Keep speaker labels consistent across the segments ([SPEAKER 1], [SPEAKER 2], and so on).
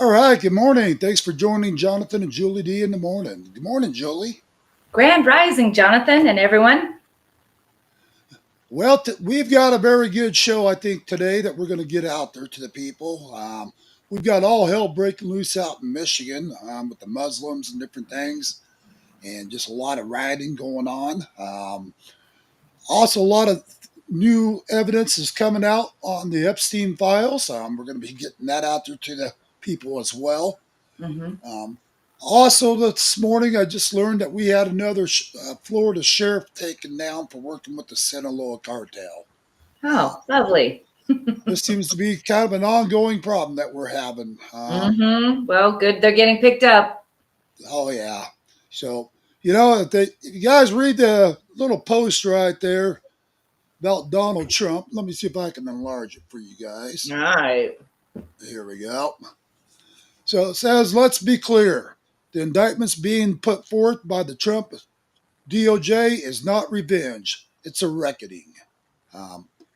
[SPEAKER 1] All right. Good morning. Thanks for joining Jonathan and Julie D in the morning. Good morning, Julie.
[SPEAKER 2] Grand Rising, Jonathan and everyone.
[SPEAKER 1] Well, we've got a very good show, I think, today that we're going to get out there to the people. We've got all hell breaking loose out in Michigan with the Muslims and different things, and just a lot of rioting going on. Also, a lot of new evidence is coming out on the Epstein files. We're going to be getting that out there to the people as well.
[SPEAKER 2] Mm-hmm.
[SPEAKER 1] Also, this morning I just learned that we had another Florida sheriff taken down for working with the Sinaloa cartel.
[SPEAKER 2] Oh, lovely.
[SPEAKER 1] This seems to be kind of an ongoing problem that we're having.
[SPEAKER 2] Well, good. They're getting picked up.
[SPEAKER 1] Oh, yeah. So, if you guys read the little post right there about Donald Trump, let me see if I can enlarge it for you guys.
[SPEAKER 2] All right.
[SPEAKER 1] Here we go. So it says, let's be clear. The indictments being put forth by the Trump DOJ is not revenge. It's a reckoning.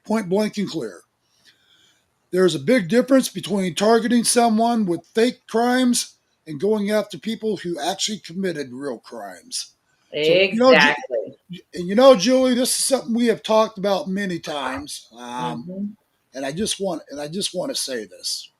[SPEAKER 1] Point blank and clear. There's a big difference between targeting someone with fake crimes and going after people who actually committed real crimes. So,
[SPEAKER 2] Exactly.
[SPEAKER 1] Julie, this is something we have talked about many times,
[SPEAKER 2] Mm-hmm.
[SPEAKER 1] and I just want to say this.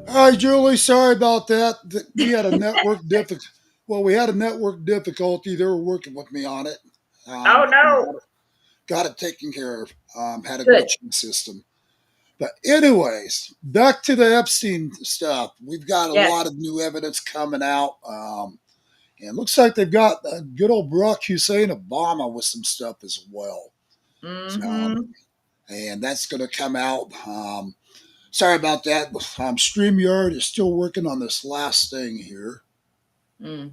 [SPEAKER 1] All right, Julie. Sorry about that. We had a network difficulty. Well, we had a network difficulty. They were working with me on it.
[SPEAKER 2] Oh,
[SPEAKER 1] We
[SPEAKER 2] no.
[SPEAKER 1] got it taken care of. Had a
[SPEAKER 2] Good.
[SPEAKER 1] glitch in the system. But anyways, back to the Epstein stuff. We've got a
[SPEAKER 2] Yes.
[SPEAKER 1] lot of new evidence coming out. And it looks like they've got good old Barack Hussein Obama with some stuff as well.
[SPEAKER 2] Mm-hmm.
[SPEAKER 1] And that's going to come out. Sorry about that. StreamYard is still working on this last thing here.
[SPEAKER 2] Mm.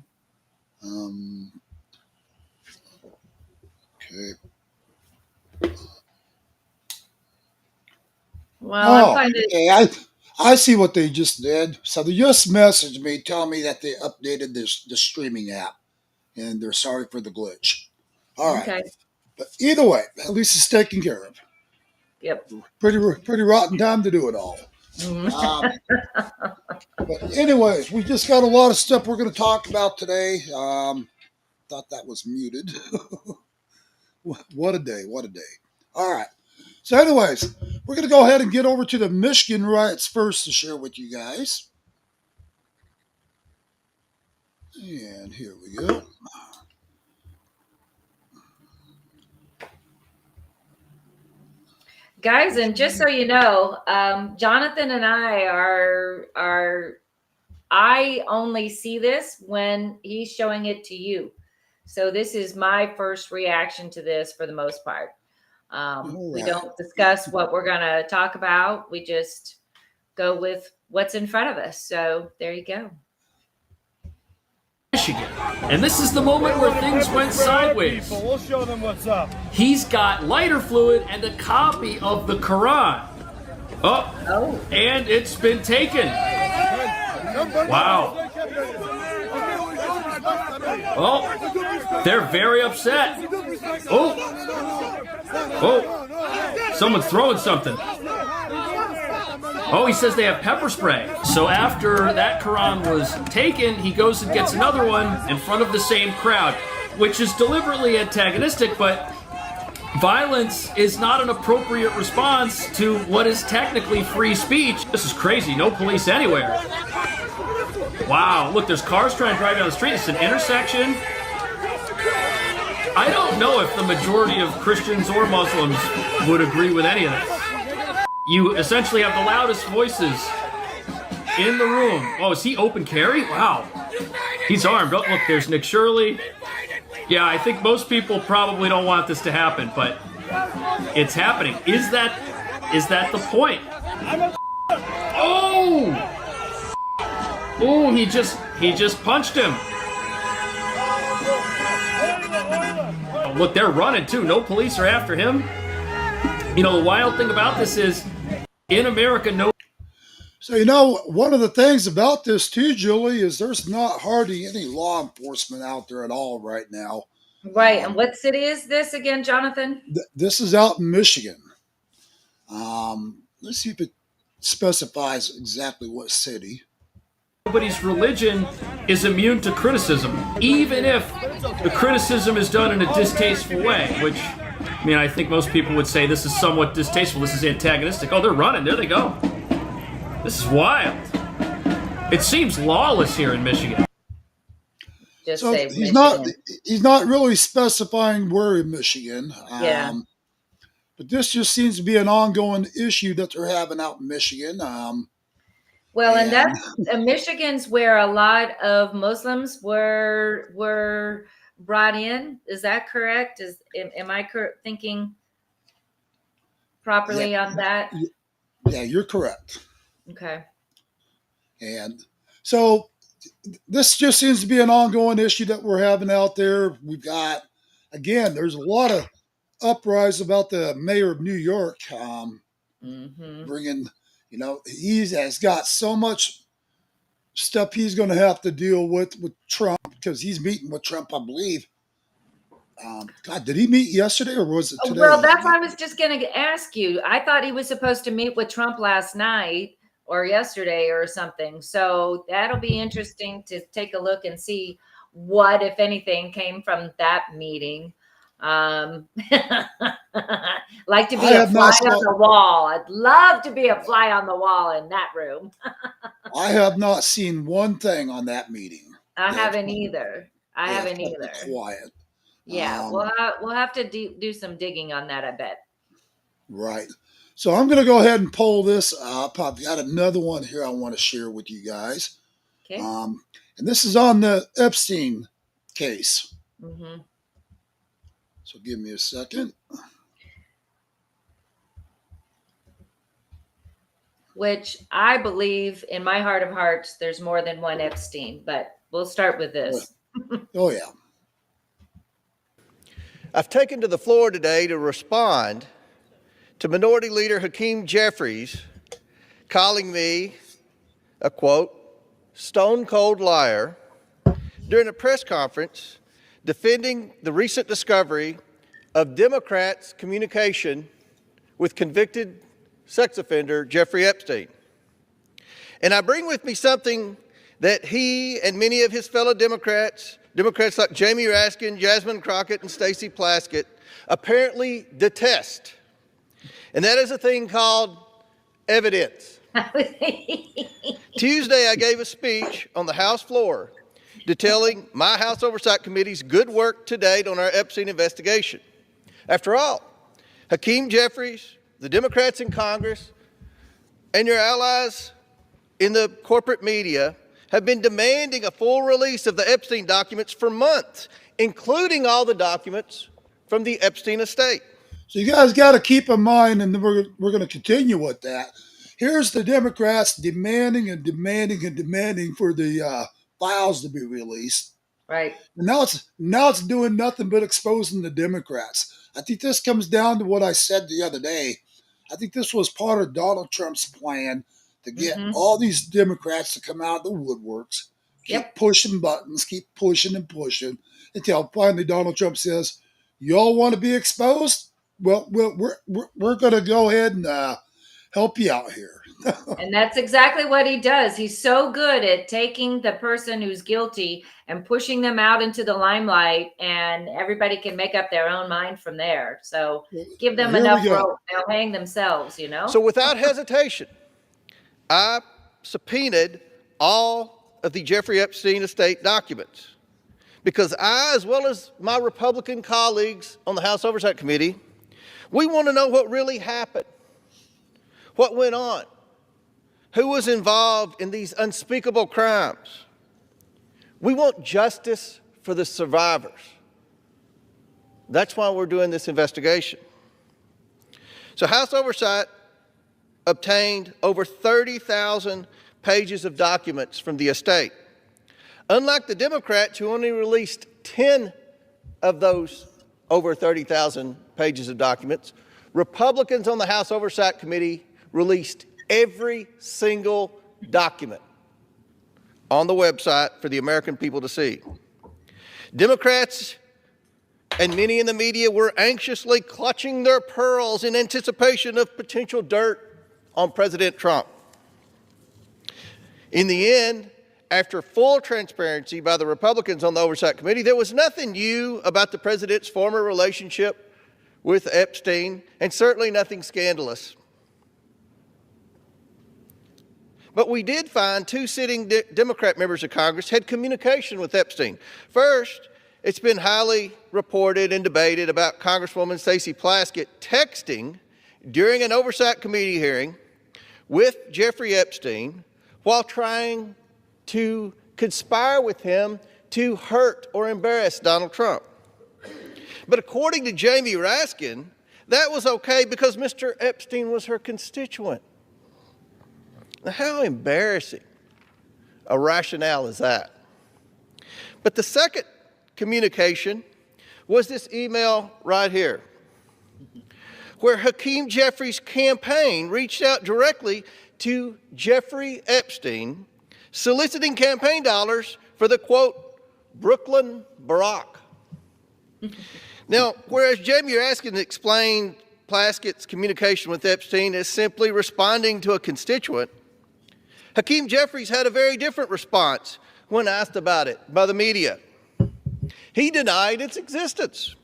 [SPEAKER 1] Um, okay.
[SPEAKER 2] Well, I'm
[SPEAKER 1] Oh,
[SPEAKER 2] kind of
[SPEAKER 1] okay. I see what they just did. So they just messaged me telling me that they updated the streaming app and they're sorry for the glitch. All right,
[SPEAKER 2] okay.
[SPEAKER 1] but either way, at least it's taken care of.
[SPEAKER 2] Yep.
[SPEAKER 1] Pretty rotten time to do it all.
[SPEAKER 2] Mm.
[SPEAKER 1] Um, but anyways, we just got a lot of stuff we're going to talk about today. Thought that was muted. What a day! What a day! All right. So, anyways, we're going to go ahead and get over to the Michigan riots first to share with you guys. And here we go.
[SPEAKER 2] Guys, and just so you know, Jonathan and I only see this when he's showing it to you. So this is my first reaction to this for the most part.
[SPEAKER 1] All
[SPEAKER 2] We
[SPEAKER 1] right.
[SPEAKER 2] don't discuss what we're going to talk about. We just go with what's in front of us. So there you go.
[SPEAKER 3] Michigan. And this is the moment where things went sideways.
[SPEAKER 4] We'll show them what's up.
[SPEAKER 3] He's got lighter fluid and a copy of the Quran.
[SPEAKER 2] Oh.
[SPEAKER 3] And it's been taken. Wow. Oh, they're very upset. Oh, someone's throwing something. Oh, he says they have pepper spray. So after that Quran was taken, he goes and gets another one in front of the same crowd, which is deliberately antagonistic, but violence is not an appropriate response to what is technically free speech. This is crazy. No police anywhere. Wow, look, there's cars trying to drive down the street. It's an intersection. I don't know if the majority of Christians or Muslims would agree with any of this. You essentially have the loudest voices in the room. Oh, is he open carry? Wow. He's armed. Oh, look, there's Nick Shirley. Yeah, I think most people probably don't want this to happen, but it's happening. Is that the point? Oh! Oh, he just punched him. Oh, look, they're running too. No police are after him. You know, the wild thing about this is, in America, no.
[SPEAKER 1] So, you know, one of the things about this too, Julie, is there's not hardly any law enforcement out there at all right now.
[SPEAKER 2] Right. And what city is this again, Jonathan?
[SPEAKER 1] This is out in Michigan. Let's see if it specifies exactly what city.
[SPEAKER 3] Nobody's religion is immune to criticism, even if the criticism is done in a distasteful way, which, I mean, I think most people would say this is somewhat distasteful, this is antagonistic. Oh, they're running, there they go. This is wild. It seems lawless here in Michigan.
[SPEAKER 2] Just
[SPEAKER 1] So
[SPEAKER 2] say
[SPEAKER 1] he's
[SPEAKER 2] Michigan.
[SPEAKER 1] not really specifying where in Michigan.
[SPEAKER 2] Yeah.
[SPEAKER 1] But this just seems to be an ongoing issue that they're having out in Michigan.
[SPEAKER 2] Well, and that's Michigan's where a lot of Muslims were brought in. Is that correct? Am I thinking properly on that?
[SPEAKER 1] Yeah, you're correct.
[SPEAKER 2] Okay.
[SPEAKER 1] And so this just seems to be an ongoing issue that we're having out there. We've got, again, there's a lot of uprise about the mayor of New York bringing, you know, he has got so much stuff he's going to have to deal with Trump because he's meeting with Trump, I believe. God, did he meet yesterday or was it today?
[SPEAKER 2] Well, that's what I was just going to ask you. I thought he was supposed to meet with Trump last night or yesterday or something. So that'll be interesting to take a look and see what, if anything, came from that meeting. Like to be a fly on the wall. I'd love to be a fly on the wall in that room.
[SPEAKER 1] I have not seen one thing on that meeting.
[SPEAKER 2] I haven't either. I haven't either.
[SPEAKER 1] Quiet.
[SPEAKER 2] Yeah, we'll have to do some digging on that, I bet.
[SPEAKER 1] Right. So I'm going to go ahead and pull this up. I've got another one here I want to share with you guys.
[SPEAKER 2] Okay.
[SPEAKER 1] And this is on the Epstein case.
[SPEAKER 2] Mm-hmm.
[SPEAKER 1] So give me a second.
[SPEAKER 2] Which I believe in my heart of hearts, there's more than one Epstein, but we'll start with this.
[SPEAKER 1] Oh, yeah.
[SPEAKER 5] I've taken to the floor today to respond
[SPEAKER 4] to Minority Leader Hakeem Jeffries, calling me a, quote, stone-cold liar during a press conference defending the recent discovery of Democrats' communication with convicted sex offender Jeffrey Epstein. And I bring with me something that he and many of his fellow Democrats like Jamie Raskin, Jasmine Crockett, and Stacey Plaskett, apparently detest. And that is a thing called evidence. Tuesday, I gave a speech on the House floor detailing my House Oversight Committee's good work to date on our Epstein investigation. After all, Hakeem Jeffries, the Democrats in Congress, and your allies in the corporate media have been demanding a full release of the Epstein documents for months, including all the documents from the Epstein estate.
[SPEAKER 1] So you guys got to keep in mind, and we're going to continue with that. Here's the Democrats demanding and demanding and demanding for the files to be released.
[SPEAKER 2] Right.
[SPEAKER 1] And now it's doing nothing but exposing the Democrats. I think this comes down to what I said the other day. I think this was part of Donald Trump's plan to get all these Democrats to come out of the woodworks, keep pushing buttons, keep pushing and pushing, until finally Donald Trump says, "Y'all want to be exposed? Well, we're going to go ahead and help you out here."
[SPEAKER 2] And that's exactly what he does. He's so good at taking the person who's guilty and pushing them out into the limelight, and everybody can make up their own mind from there. So give them enough rope, they'll hang themselves, you know?
[SPEAKER 4] So without hesitation, I subpoenaed all of the Jeffrey Epstein estate documents because I, as well as my Republican colleagues on the House Oversight Committee, we want to know what really happened, what went on, who was involved in these unspeakable crimes. We want justice for the survivors. That's why we're doing this investigation. So House Oversight obtained over 30,000 pages of documents from the estate. Unlike the Democrats, who only released 10 of those over 30,000 pages of documents, Republicans on the House Oversight Committee released every single document on the website for the American people to see. Democrats and many in the media were anxiously clutching their pearls in anticipation of potential dirt on President Trump. In the end, after full transparency by the Republicans on the Oversight Committee, there was nothing new about the president's former relationship with Epstein, and certainly nothing scandalous. But we did find two sitting Democrat members of Congress had communication with Epstein. First, it's been highly reported and debated about Congresswoman Stacey Plaskett texting during an Oversight Committee hearing with Jeffrey Epstein while trying to conspire with him to hurt or embarrass Donald Trump. But according to Jamie Raskin, that was okay because Mr. Epstein was her constituent. Now, how embarrassing a rationale is that? But the second communication was this email right here, where Hakeem Jeffries' campaign reached out directly to Jeffrey Epstein, soliciting campaign dollars for the, quote, Brooklyn Barack. Now, whereas Jamie Raskin explained Plaskett's communication with Epstein as simply responding to a constituent, Hakeem Jeffries had a very different response when asked about it by the media. He denied its existence.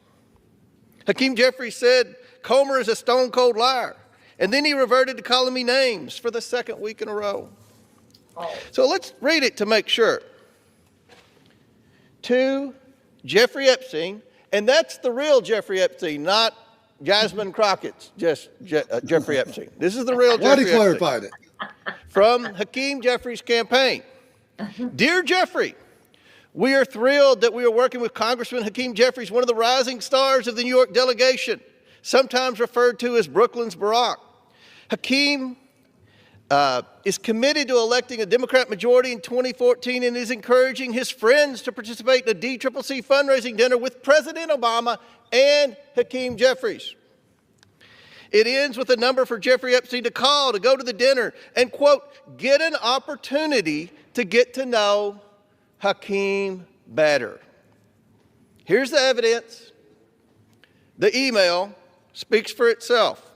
[SPEAKER 4] Hakeem Jeffries said, "Comer is a stone-cold liar." And then he reverted to calling me names for the second week in a row. So let's read it to make sure. To Jeffrey Epstein, and that's the real Jeffrey Epstein, not Jasmine Crockett's Jeffrey Epstein. This is the real Jeffrey Epstein.
[SPEAKER 1] Glad he clarified it.
[SPEAKER 4] From Hakeem Jeffries' campaign. Dear Jeffrey, we are thrilled that we are working with Congressman Hakeem Jeffries, one of the rising stars of the New York delegation, sometimes referred to as Brooklyn's Barack. Hakeem is committed to electing a Democrat majority in 2014 and is encouraging his friends to participate in a DCCC fundraising dinner with President Obama and Hakeem Jeffries. It ends with a number for Jeffrey Epstein to call, to go to the dinner, and, quote, get an opportunity to get to know Hakeem better. Here's the evidence. The email speaks for itself.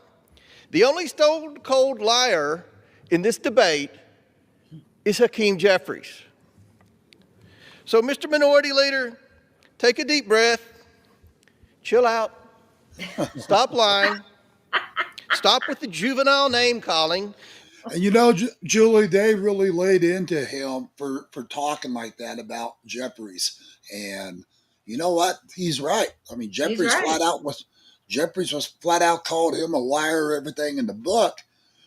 [SPEAKER 4] The only stone cold liar in this debate is Hakeem Jeffries. So, Mr. Minority Leader, take a deep breath, chill out, stop lying, stop with the juvenile name calling.
[SPEAKER 1] And you know, Julie, they really laid into him for talking like that about Jeffries. And you know what? He's right. I mean, Jeffries was flat out called him a liar, everything in the book.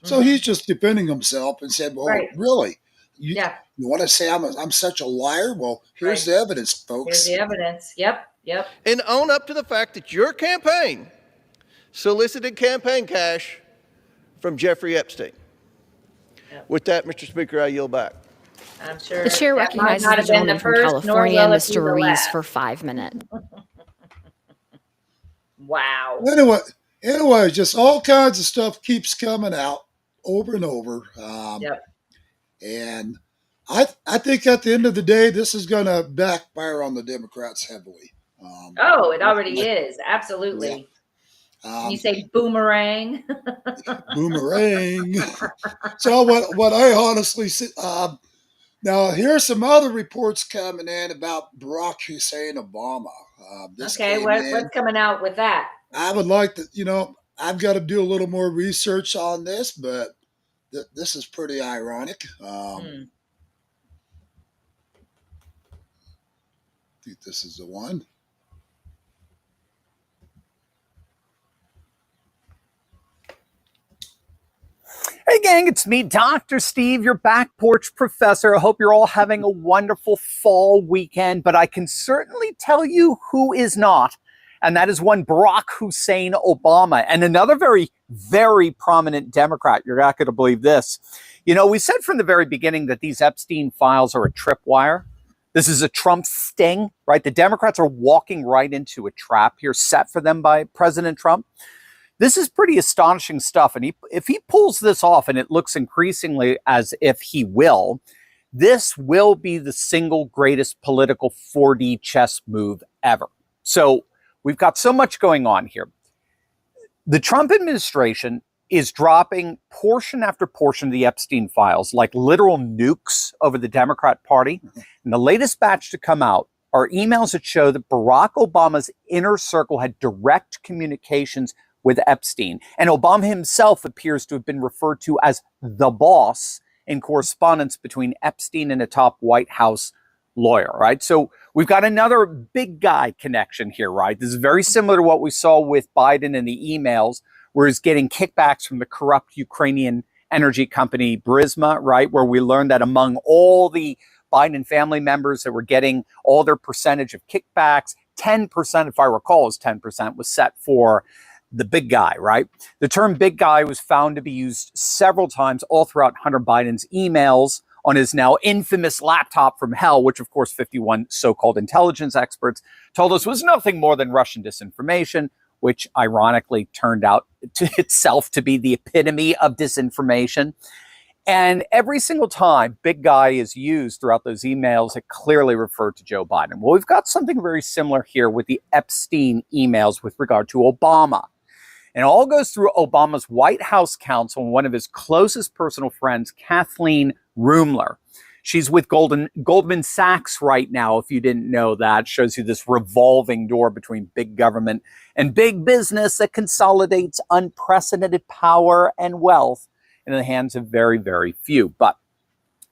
[SPEAKER 1] So he's just defending himself and said, well, really? You want to say I'm such a liar? Well, here's the evidence, folks.
[SPEAKER 2] Here's the evidence. Yep.
[SPEAKER 4] And own up to the fact that your campaign solicited campaign cash from Jeffrey Epstein. With that, Mr. Speaker, I yield back.
[SPEAKER 2] I'm sure
[SPEAKER 5] The chair recognizes the gentleman from California, Mr. Ruiz, for 5 minutes.
[SPEAKER 2] Wow.
[SPEAKER 1] Anyway, just all kinds of stuff keeps coming out over and over. And I think at the end of the day, this is going to backfire on the Democrats heavily.
[SPEAKER 2] It already is. Absolutely. You say boomerang.
[SPEAKER 1] Boomerang. So what I honestly see, now here's some other reports coming in about Barack Hussein Obama.
[SPEAKER 2] What's coming out with that?
[SPEAKER 1] I would like to, I've got to do a little more research on this, but this is pretty ironic. I think this is the one.
[SPEAKER 6] Hey gang, it's me, Dr. Steve, your back porch professor. I hope you're all having a wonderful fall weekend, but I can certainly tell you who is not, and that is one Barack Hussein Obama, and another very, very prominent Democrat. You're not going to believe this. We said from the very beginning that these Epstein files are a tripwire. This is a Trump sting, right? The Democrats are walking right into a trap here set for them by President Trump. This is pretty astonishing stuff. And if he pulls this off, and it looks increasingly as if he will, this will be the single greatest political 4D chess move ever. So we've got so much going on here. The Trump administration is dropping portion after portion of the Epstein files like literal nukes over the Democrat Party. And the latest batch to come out are emails that show that Barack Obama's inner circle had direct communications with Epstein. And Obama himself appears to have been referred to as the boss in correspondence between Epstein and a top White House lawyer, right? So we've got another big guy connection here, right? This is very similar to what we saw with Biden and the emails, where he's getting kickbacks from the corrupt Ukrainian energy company Burisma, right? Where we learned that among all the Biden family members that were getting all their percentage of kickbacks, 10%, if I recall, is 10%, was set for the big guy, right? The term big guy was found to be used several times all throughout Hunter Biden's emails on his now infamous laptop from hell, which of course 51 so-called intelligence experts told us was nothing more than Russian disinformation, which ironically turned out to itself to be the epitome of disinformation. And every single time big guy is used throughout those emails, it clearly referred to Joe Biden. Well, we've got something very similar here with the Epstein emails with regard to Obama. And it all goes through Obama's White House counsel and one of his closest personal friends, Kathleen Rumler. She's with Goldman Sachs right now, if you didn't know that. Shows you this revolving door between big government and big business that consolidates unprecedented power and wealth in the hands of very, very few. But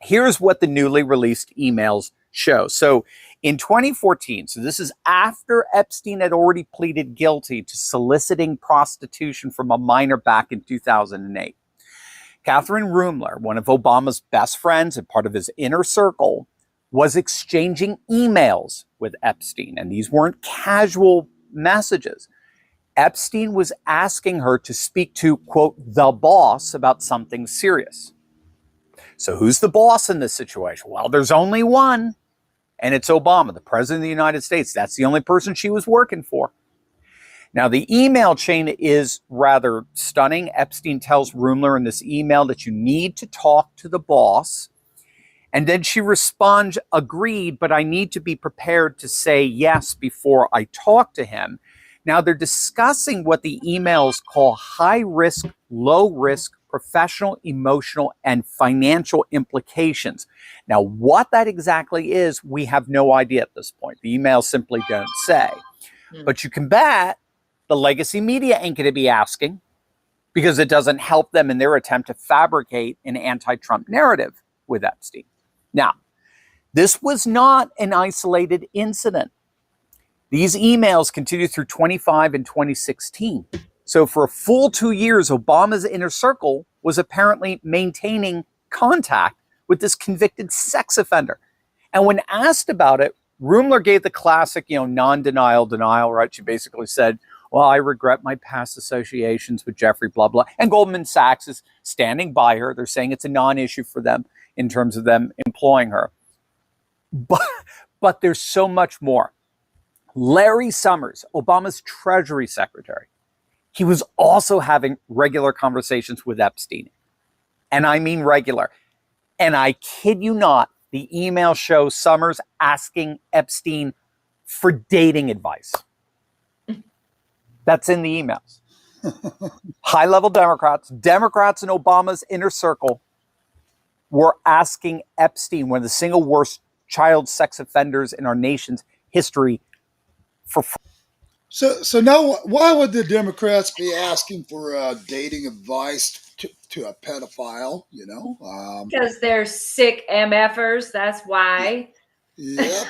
[SPEAKER 6] here's what the newly released emails show. So in 2014, so this is after Epstein had already pleaded guilty to soliciting prostitution from a minor back in 2008. Catherine Rumler, one of Obama's best friends and part of his inner circle, was exchanging emails with Epstein. And these weren't casual messages. Epstein was asking her to speak to, quote, the boss about something serious. So who's the boss in this situation? Well, there's only one. And it's Obama, the president of the United States. That's the only person she was working for. Now, the email chain is rather stunning. Epstein tells Rumler in this email that you need to talk to the boss. And then she responds, agreed, but I need to be prepared to say yes before I talk to him. Now, they're discussing what the emails call high risk, low risk, professional, emotional, and financial implications. Now, what that exactly is, we have no idea at this point. The emails simply don't say. But you can bet the legacy media ain't going to be asking, because it doesn't help them in their attempt to fabricate an anti-Trump narrative with Epstein. Now, this was not an isolated incident. These emails continued through 25 and 2016. So for a full 2 years, Obama's inner circle was apparently maintaining contact with this convicted sex offender. And when asked about it, Rumler gave the classic, non-denial denial, right? She basically said, well, I regret my past associations with Jeffrey, blah, blah. And Goldman Sachs is standing by her. They're saying it's a non-issue for them in terms of them employing her. But there's so much more. Larry Summers, Obama's Treasury Secretary, he was also having regular conversations with Epstein. And I mean regular. And I kid you not, the email shows Summers asking Epstein for dating advice. That's in the emails. High-level Democrats in Obama's inner circle were asking Epstein, one of the single worst child sex offenders in our nation's history, for.
[SPEAKER 1] So now, why would the Democrats be asking for dating advice to a pedophile?
[SPEAKER 2] Because they're sick MFers. That's why.
[SPEAKER 1] Yep.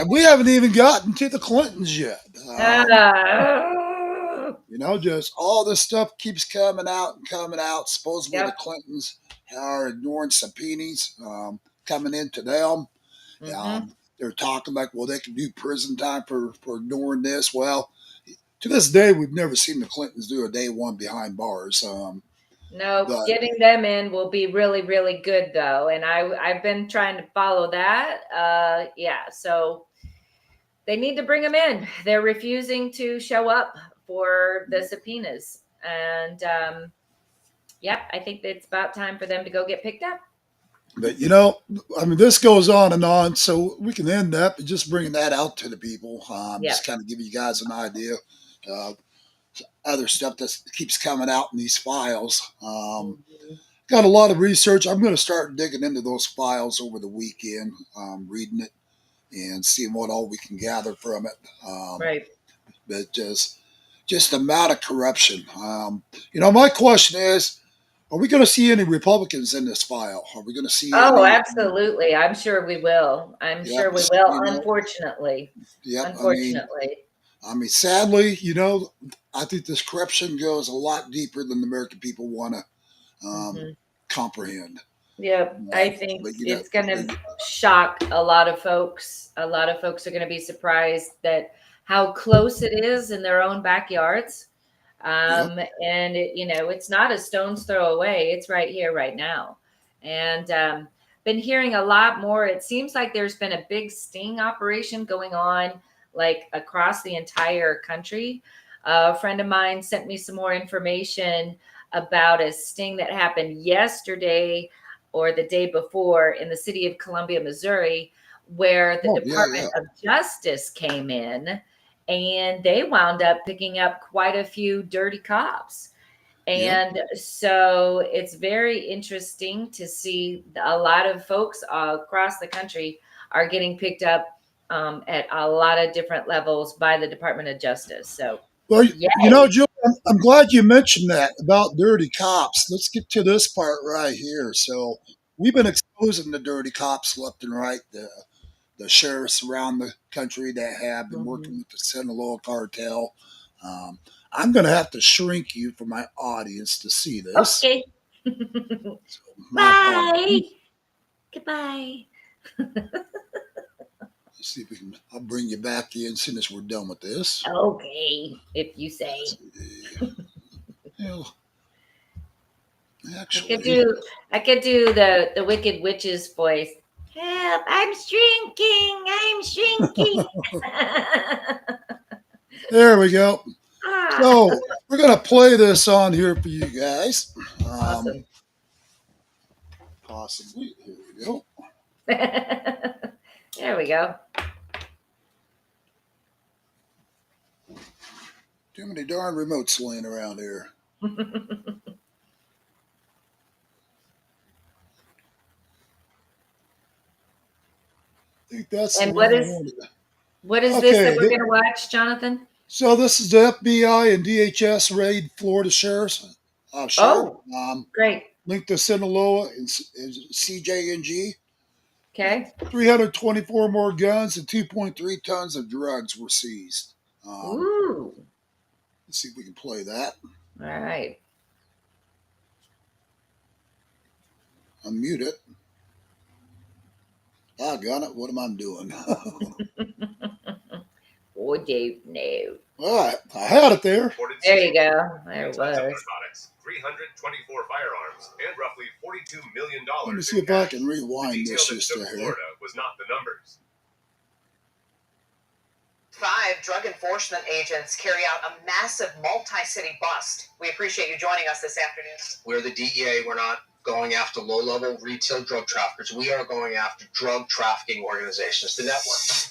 [SPEAKER 1] We haven't even gotten to the Clintons yet. Just all this stuff keeps coming out and coming out. Supposedly the Clintons are ignoring subpoenas coming into them. They're talking like, well, they can do prison time for ignoring this. Well, to this day, we've never seen the Clintons do a day one behind bars.
[SPEAKER 2] No, getting them in will be really, really good, though. And I've been trying to follow that. So they need to bring them in. They're refusing to show up for the subpoenas. And, I think it's about time for them to go get picked up.
[SPEAKER 1] But, this goes on and on, so we can end that by just bringing that out to the people. Just kind of give you guys an idea of other stuff that keeps coming out in these files. Got a lot of research. I'm going to start digging into those files over the weekend, reading it and seeing what all we can gather from it.
[SPEAKER 2] Right.
[SPEAKER 1] But just the amount of corruption. My question is, are we going to see any Republicans in this file? Are we going to see?
[SPEAKER 2] Oh, absolutely. I'm sure we will. Unfortunately.
[SPEAKER 1] Yep.
[SPEAKER 2] Unfortunately.
[SPEAKER 1] I mean, sadly, I think this corruption goes a lot deeper than the American people want to comprehend.
[SPEAKER 2] Yeah, I think it's going to shock a lot of folks. A lot of folks are going to be surprised that how close it is in their own backyards. And it's not a stone's throw away. It's right here, right now. And been hearing a lot more. It seems like there's been a big sting operation going on, like across the entire country. A friend of mine sent me some more information about a sting that happened yesterday or the day before in the city of Columbia, Missouri, where the Department of Justice came in. And they wound up picking up quite a few dirty cops. And so it's very interesting to see a lot of folks across the country are getting picked up at a lot of different levels by the Department of Justice. So,
[SPEAKER 1] well, Joe, I'm glad you mentioned that about dirty cops. Let's get to this part right here. So we've been exposing the dirty cops left and right. The sheriffs around the country that have been working with the Sinaloa cartel. I'm going to have to shrink you for my audience to see this.
[SPEAKER 2] Okay. Bye. Goodbye.
[SPEAKER 1] Let's see if I'll bring you back in as soon as we're done with this.
[SPEAKER 2] Okay, if you say.
[SPEAKER 1] Actually,
[SPEAKER 2] I could do the Wicked Witch's voice. Help, I'm shrinking.
[SPEAKER 1] There we go.
[SPEAKER 2] Ah,
[SPEAKER 1] So we're gonna play this on here for you guys.
[SPEAKER 2] awesome.
[SPEAKER 1] Possibly. Here we go.
[SPEAKER 2] There we go.
[SPEAKER 1] Too many darn remotes laying around here. I think that's
[SPEAKER 2] And
[SPEAKER 1] the one I wanted.
[SPEAKER 2] what is this that
[SPEAKER 1] Okay,
[SPEAKER 2] we're going to watch, Jonathan?
[SPEAKER 1] so this is the FBI and DHS raid Florida sheriff.
[SPEAKER 2] Oh,
[SPEAKER 1] Um,
[SPEAKER 2] great.
[SPEAKER 1] linked to Sinaloa and CJNG.
[SPEAKER 2] Okay.
[SPEAKER 1] 324 more guns and 2.3 tons of drugs were seized.
[SPEAKER 2] Ooh.
[SPEAKER 1] Let's see if we can play that.
[SPEAKER 2] All right.
[SPEAKER 1] Unmute it. Got it. What am I doing?
[SPEAKER 2] Oh, Dave, no.
[SPEAKER 1] All right, I had it there.
[SPEAKER 2] There you go. There it was.
[SPEAKER 7] 324 firearms, and roughly $42 million.
[SPEAKER 1] Let me see if I can rewind this just a hair.
[SPEAKER 7] Florida was not the numbers.
[SPEAKER 8] 5 drug enforcement agents carry out a massive multi-city bust. We appreciate you joining us this afternoon.
[SPEAKER 9] We're the DEA. We're not going after low-level retail drug traffickers. We are going after drug trafficking organizations, the network.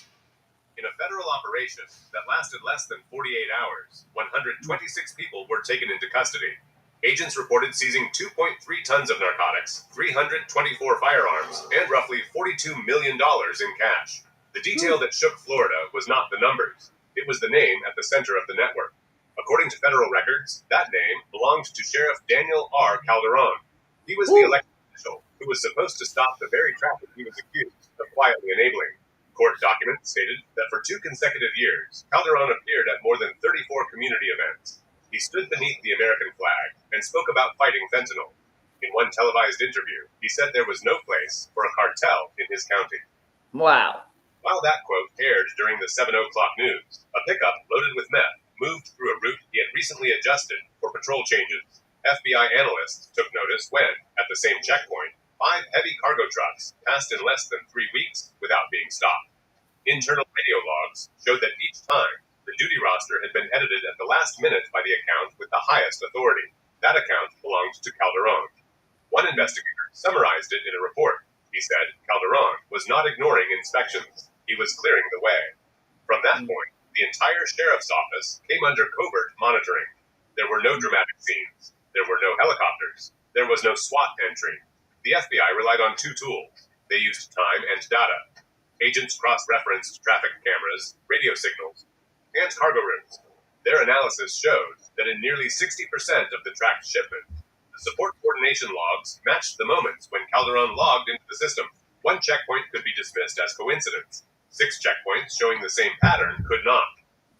[SPEAKER 7] In a federal operation that lasted less than 48 hours, 126 people were taken into custody. Agents reported seizing 2.3 tons of narcotics, 324 firearms, and roughly $42 million in cash. The detail that shook Florida was not the numbers. It was the name at the center of the network. According to federal records, that name belonged to Sheriff Daniel R. Calderon. He was the elected official who was supposed to stop the very traffic he was accused of quietly enabling. Court documents stated that for 2 consecutive years, Calderon appeared at more than 34 community events. He stood beneath the American flag and spoke about fighting fentanyl. In one televised interview, he said there was no place for a cartel in his county.
[SPEAKER 2] Wow.
[SPEAKER 7] While that quote aired during the 7 o'clock news, a pickup loaded with meth moved through a route he had recently adjusted for patrol changes. FBI analysts took notice when, at the same checkpoint, 5 heavy cargo trucks passed in less than 3 weeks without being stopped. Internal radio logs showed that each time, the duty roster had been edited at the last minute by the account with the highest authority. That account belonged to Calderon. One investigator summarized it in a report. He said Calderon was not ignoring inspections. He was clearing the way. From that point, the entire sheriff's office came under covert monitoring. There were no dramatic scenes. There were no helicopters. There was no SWAT entry. The FBI relied on 2 tools. They used time and data. Agents cross-referenced traffic cameras, radio signals, and cargo routes. Their analysis showed that in nearly 60% of the tracked shipments, the support coordination logs matched the moments when Calderon logged into the system. 1 checkpoint could be dismissed as coincidence. 6 checkpoints showing the same pattern could not.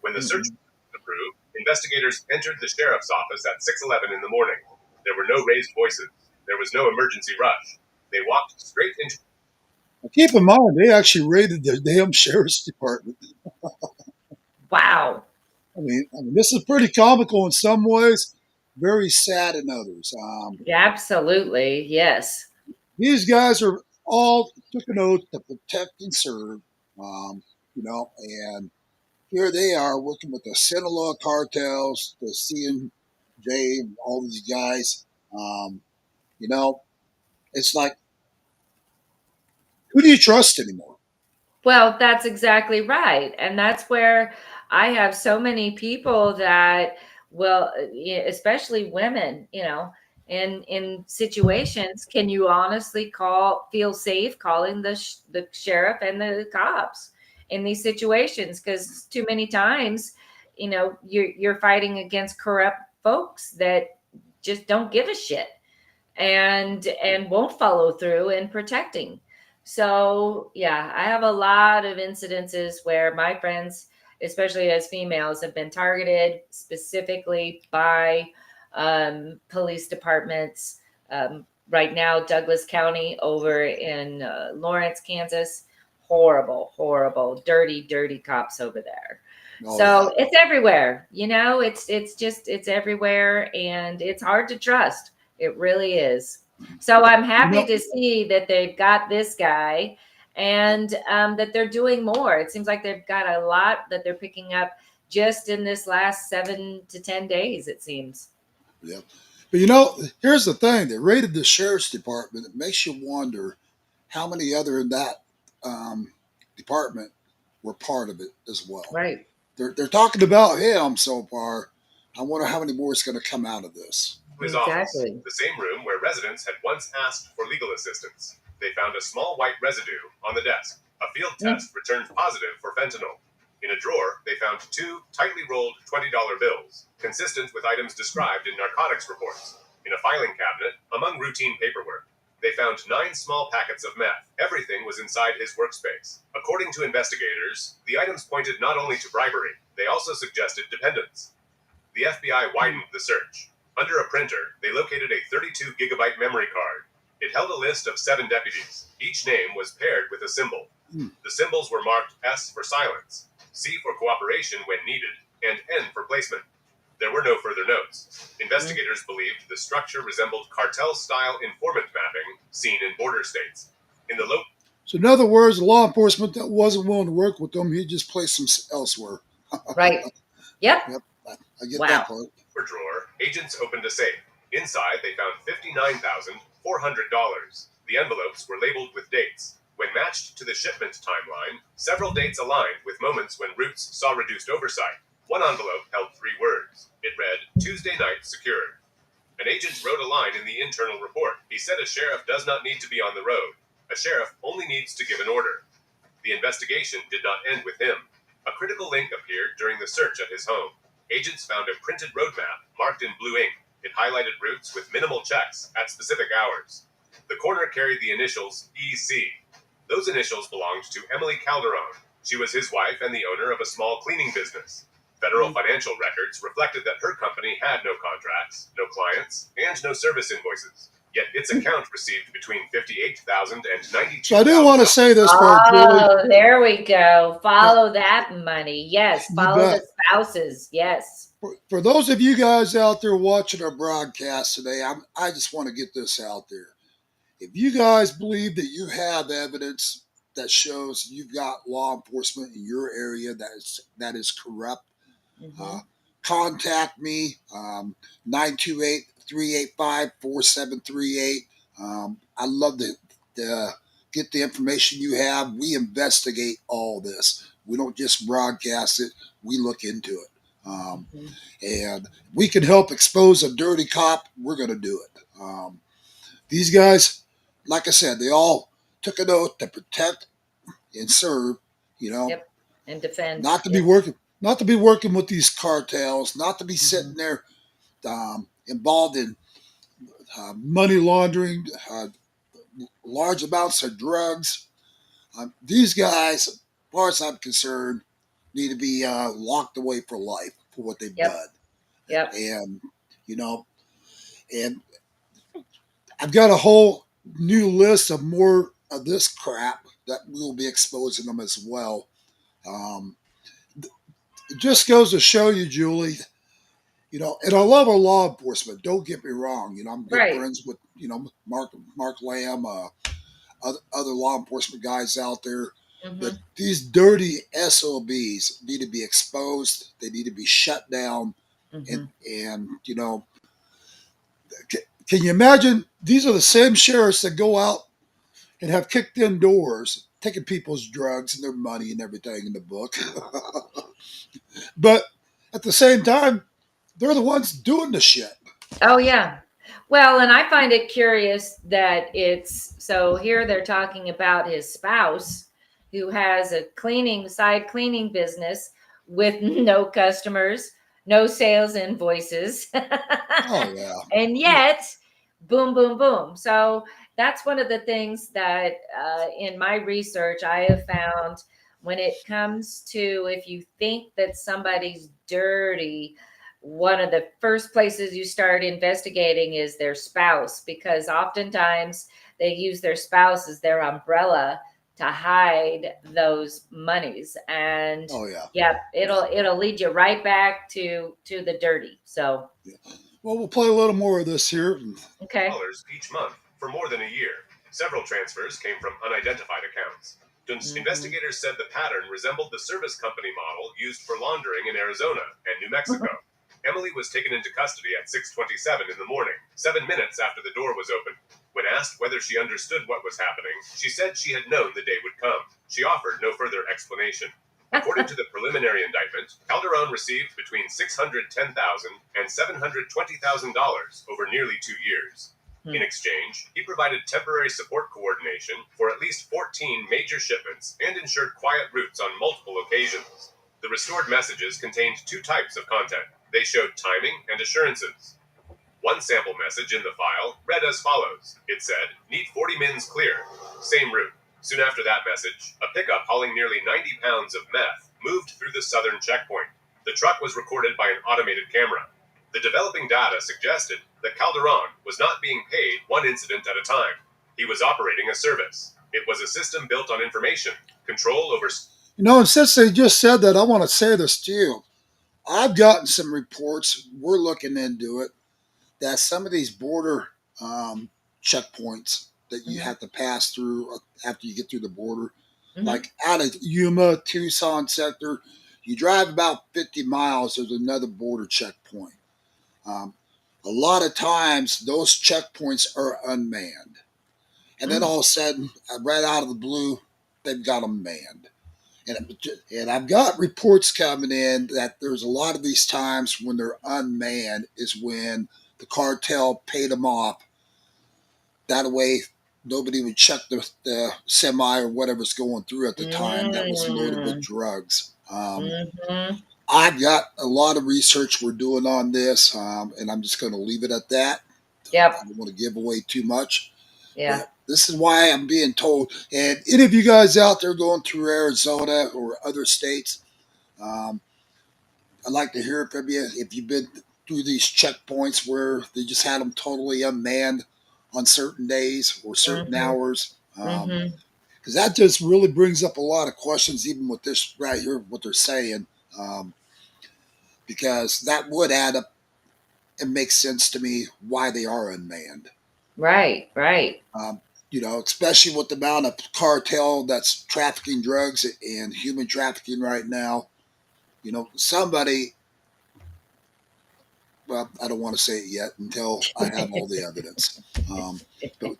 [SPEAKER 7] When the search was approved, investigators entered the sheriff's office at 6:11 in the morning. There were no raised voices. There was no emergency rush. They walked straight into...
[SPEAKER 1] Keep in mind, they actually raided the damn sheriff's department.
[SPEAKER 2] Wow.
[SPEAKER 1] I mean, this is pretty comical in some ways, very sad in others.
[SPEAKER 2] Absolutely. Yes.
[SPEAKER 1] These guys are all took an oath to protect and serve, and here they are working with the Sinaloa cartels, the CNJ, all these guys. It's like, who do you trust anymore?
[SPEAKER 2] Well, that's exactly right. And that's where I have so many people that will, especially women, in situations, can you honestly feel safe calling the sheriff and the cops in these situations? Because too many times, you're fighting against corrupt folks that just don't give a shit and won't follow through in protecting. So yeah, I have a lot of incidences where my friends, especially as females, have been targeted specifically by police departments. Right now, Douglas County over in Lawrence, Kansas, horrible, dirty cops over there. So it's everywhere, it's everywhere, and it's hard to trust. It really is. So I'm happy to see that they've got this guy and that they're doing more. It seems like they've got a lot that they're picking up just in this last 7 to 10 days, it seems.
[SPEAKER 1] Yeah. But here's the thing. They raided the sheriff's department. It makes you wonder how many other in that department were part of it as well.
[SPEAKER 2] Right.
[SPEAKER 1] They're talking about him so far. I wonder how many more is going to come out of this.
[SPEAKER 7] His office, the same room where residents had once asked for legal assistance. They found a small white residue on the desk. A field test returned positive for fentanyl. In a drawer, they found 2 tightly rolled $20 bills, consistent with items described in narcotics reports. In a filing cabinet, among routine paperwork, they found 9 small packets of meth. Everything was inside his workspace. According to investigators, the items pointed not only to bribery, they also suggested dependence. The FBI widened the search. Under a printer, they located a 32-gigabyte memory card. It held a list of 7 deputies. Each name was paired with a symbol. The symbols were marked S for silence, C for cooperation when needed, and N for placement. There were no further notes. Investigators believed the structure resembled cartel-style informant mapping seen in border states.
[SPEAKER 1] So in other words, the law enforcement that wasn't willing to work with them, he just placed them elsewhere.
[SPEAKER 2] Right. Yep.
[SPEAKER 1] I get that part.
[SPEAKER 7] Drawer, agents opened a safe. Inside, they found $59,400. The envelopes were labeled with dates. When matched to the shipment timeline, several dates aligned with moments when Roots saw reduced oversight. One envelope held 3 words. It read, Tuesday night secured. An agent wrote a line in the internal report. He said a sheriff does not need to be on the road. A sheriff only needs to give an order. The investigation did not end with him. A critical link appeared during the search at his home. Agents found a printed roadmap marked in blue ink. It highlighted routes with minimal checks at specific hours. The corner carried the initials EC. Those initials belonged to Emily Calderon. She was his wife and the owner of a small cleaning business. Federal financial records reflected that her company had no contracts, no clients, and no service invoices. Yet its account received between $58,000 and $92,000.
[SPEAKER 1] So I do want to say this part, Julie.
[SPEAKER 2] Oh, there we go. Follow that money. Yes. Follow the spouses. Yes.
[SPEAKER 1] For those of you guys out there watching our broadcast today, I just want to get this out there. If you guys believe that you have evidence that shows you've got law enforcement in your area that is corrupt, contact me, 928-385-4738. I'd love to get the information you have. We investigate all this. We don't just broadcast it. We look into it. And we can help expose a dirty cop. We're going to do it. These guys, like I said, they all took an oath to protect and serve,
[SPEAKER 2] and defend.
[SPEAKER 1] Not to be working with these cartels, not to be sitting there involved in money laundering, large amounts of drugs. These guys, as far as I'm concerned, need to be locked away for life for what they've done.
[SPEAKER 2] Yep.
[SPEAKER 1] And, and I've got a whole new list of more of this crap that we'll be exposing them as well. It just goes to show you, Julie, and I love our law enforcement. Don't get me wrong. I'm good friends with, Mark Lamb, other law enforcement guys out there. But these dirty SOBs need to be exposed. They need to be shut down. And can you imagine? These are the same sheriffs that go out and have kicked in doors, taking people's drugs and their money and everything in the book. But at the same time, they're the ones doing the shit.
[SPEAKER 2] Oh, yeah. Well, and I find it curious that so here they're talking about his spouse who has a side cleaning business with no customers, no sales invoices.
[SPEAKER 1] Oh, yeah.
[SPEAKER 2] And yet, boom, boom, boom. So that's one of the things that in my research I have found when it comes to if you think that somebody's dirty, one of the first places you start investigating is their spouse, because oftentimes they use their spouse as their umbrella to hide those monies. And it'll lead you right back to the dirty. So
[SPEAKER 1] well, we'll play a little more of this here.
[SPEAKER 2] Okay.
[SPEAKER 7] Each month for more than a year. Several transfers came from unidentified accounts. Investigators said the pattern resembled the service company model used for laundering in Arizona and New Mexico. Emily was taken into custody at 6:27 in the morning, 7 minutes after the door was opened. When asked whether she understood what was happening, she said she had known the day would come. She offered no further explanation. According to the preliminary indictment, Calderon received between $610,000 and $720,000 over nearly 2 years. In exchange, he provided temporary support coordination for at least 14 major shipments and ensured quiet routes on multiple occasions. The restored messages contained 2 types of content. They showed timing and assurances. One sample message in the file read as follows. It said, "Need 40 mins clear. Same route." Soon after that message, a pickup hauling nearly 90 pounds of meth moved through the southern checkpoint. The truck was recorded by an automated camera. The developing data suggested that Calderon was not being paid one incident at a time. He was operating a service. It was a system built on information, control over...
[SPEAKER 1] And since they just said that, I want to say this to you. I've gotten some reports, we're looking into it, that some of these border checkpoints that you have to pass through after you get through the border, like out of Yuma, Tucson sector, you drive about 50 miles, there's another border checkpoint. A lot of times, those checkpoints are unmanned. And then all of a sudden, right out of the blue, they've got them manned. And I've got reports coming in that there's a lot of these times when they're unmanned is when the cartel paid them off. That way, nobody would check the semi or whatever's going through at the time that was loaded with drugs. I've got a lot of research we're doing on this, and I'm just going to leave it at that.
[SPEAKER 2] Yep.
[SPEAKER 1] I don't want to give away too much.
[SPEAKER 2] Yeah.
[SPEAKER 1] But this is why I'm being told. And any of you guys out there going through Arizona or other states, I'd like to hear from you if you've been through these checkpoints where they just had them totally unmanned on certain days or certain hours. Because that just really brings up a lot of questions, even with this right here, what they're saying. Because that would add up and make sense to me why they are unmanned.
[SPEAKER 2] Right.
[SPEAKER 1] Especially with the amount of cartel that's trafficking drugs and human trafficking right now. Somebody, well, I don't want to say it yet until I have all the evidence. But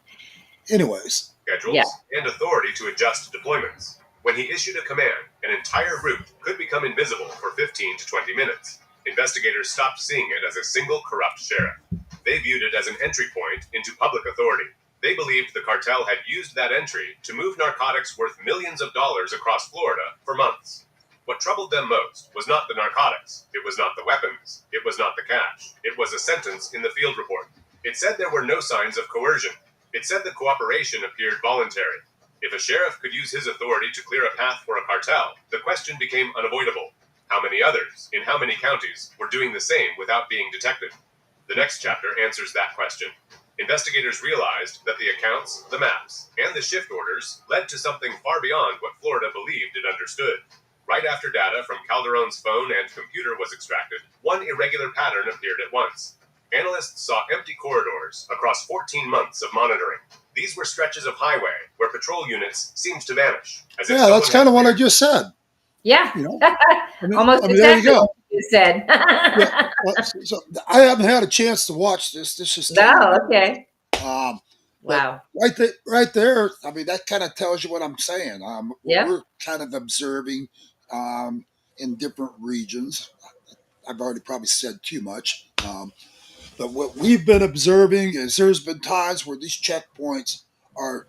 [SPEAKER 1] anyways.
[SPEAKER 7] Schedules and authority to adjust deployments. When he issued a command, an entire route could become invisible for 15 to 20 minutes. Investigators stopped seeing it as a single corrupt sheriff. They viewed it as an entry point into public authority. They believed the cartel had used that entry to move narcotics worth millions of dollars across Florida for months. What troubled them most was not the narcotics. It was not the weapons. It was not the cash. It was a sentence in the field report. It said there were no signs of coercion. It said the cooperation appeared voluntary. If a sheriff could use his authority to clear a path for a cartel, the question became unavoidable. How many others, in how many counties, were doing the same without being detected? The next chapter answers that question. Investigators realized that the accounts, the maps, and the shift orders led to something far beyond what Florida believed it understood. Right after data from Calderon's phone and computer was extracted, one irregular pattern appeared at once. Analysts saw empty corridors across 14 months of monitoring. These were stretches of highway where patrol units seemed to vanish.
[SPEAKER 1] That's kind of what I just said.
[SPEAKER 2] Yeah. Almost exactly
[SPEAKER 1] there you go.
[SPEAKER 2] what you said.
[SPEAKER 1] So I haven't had a chance to watch this. This is
[SPEAKER 2] okay.
[SPEAKER 1] Wow. Right there. I mean, that kind of tells you what I'm saying. We're kind of observing in different regions. I've already probably said too much. But what we've been observing is there's been times where these checkpoints are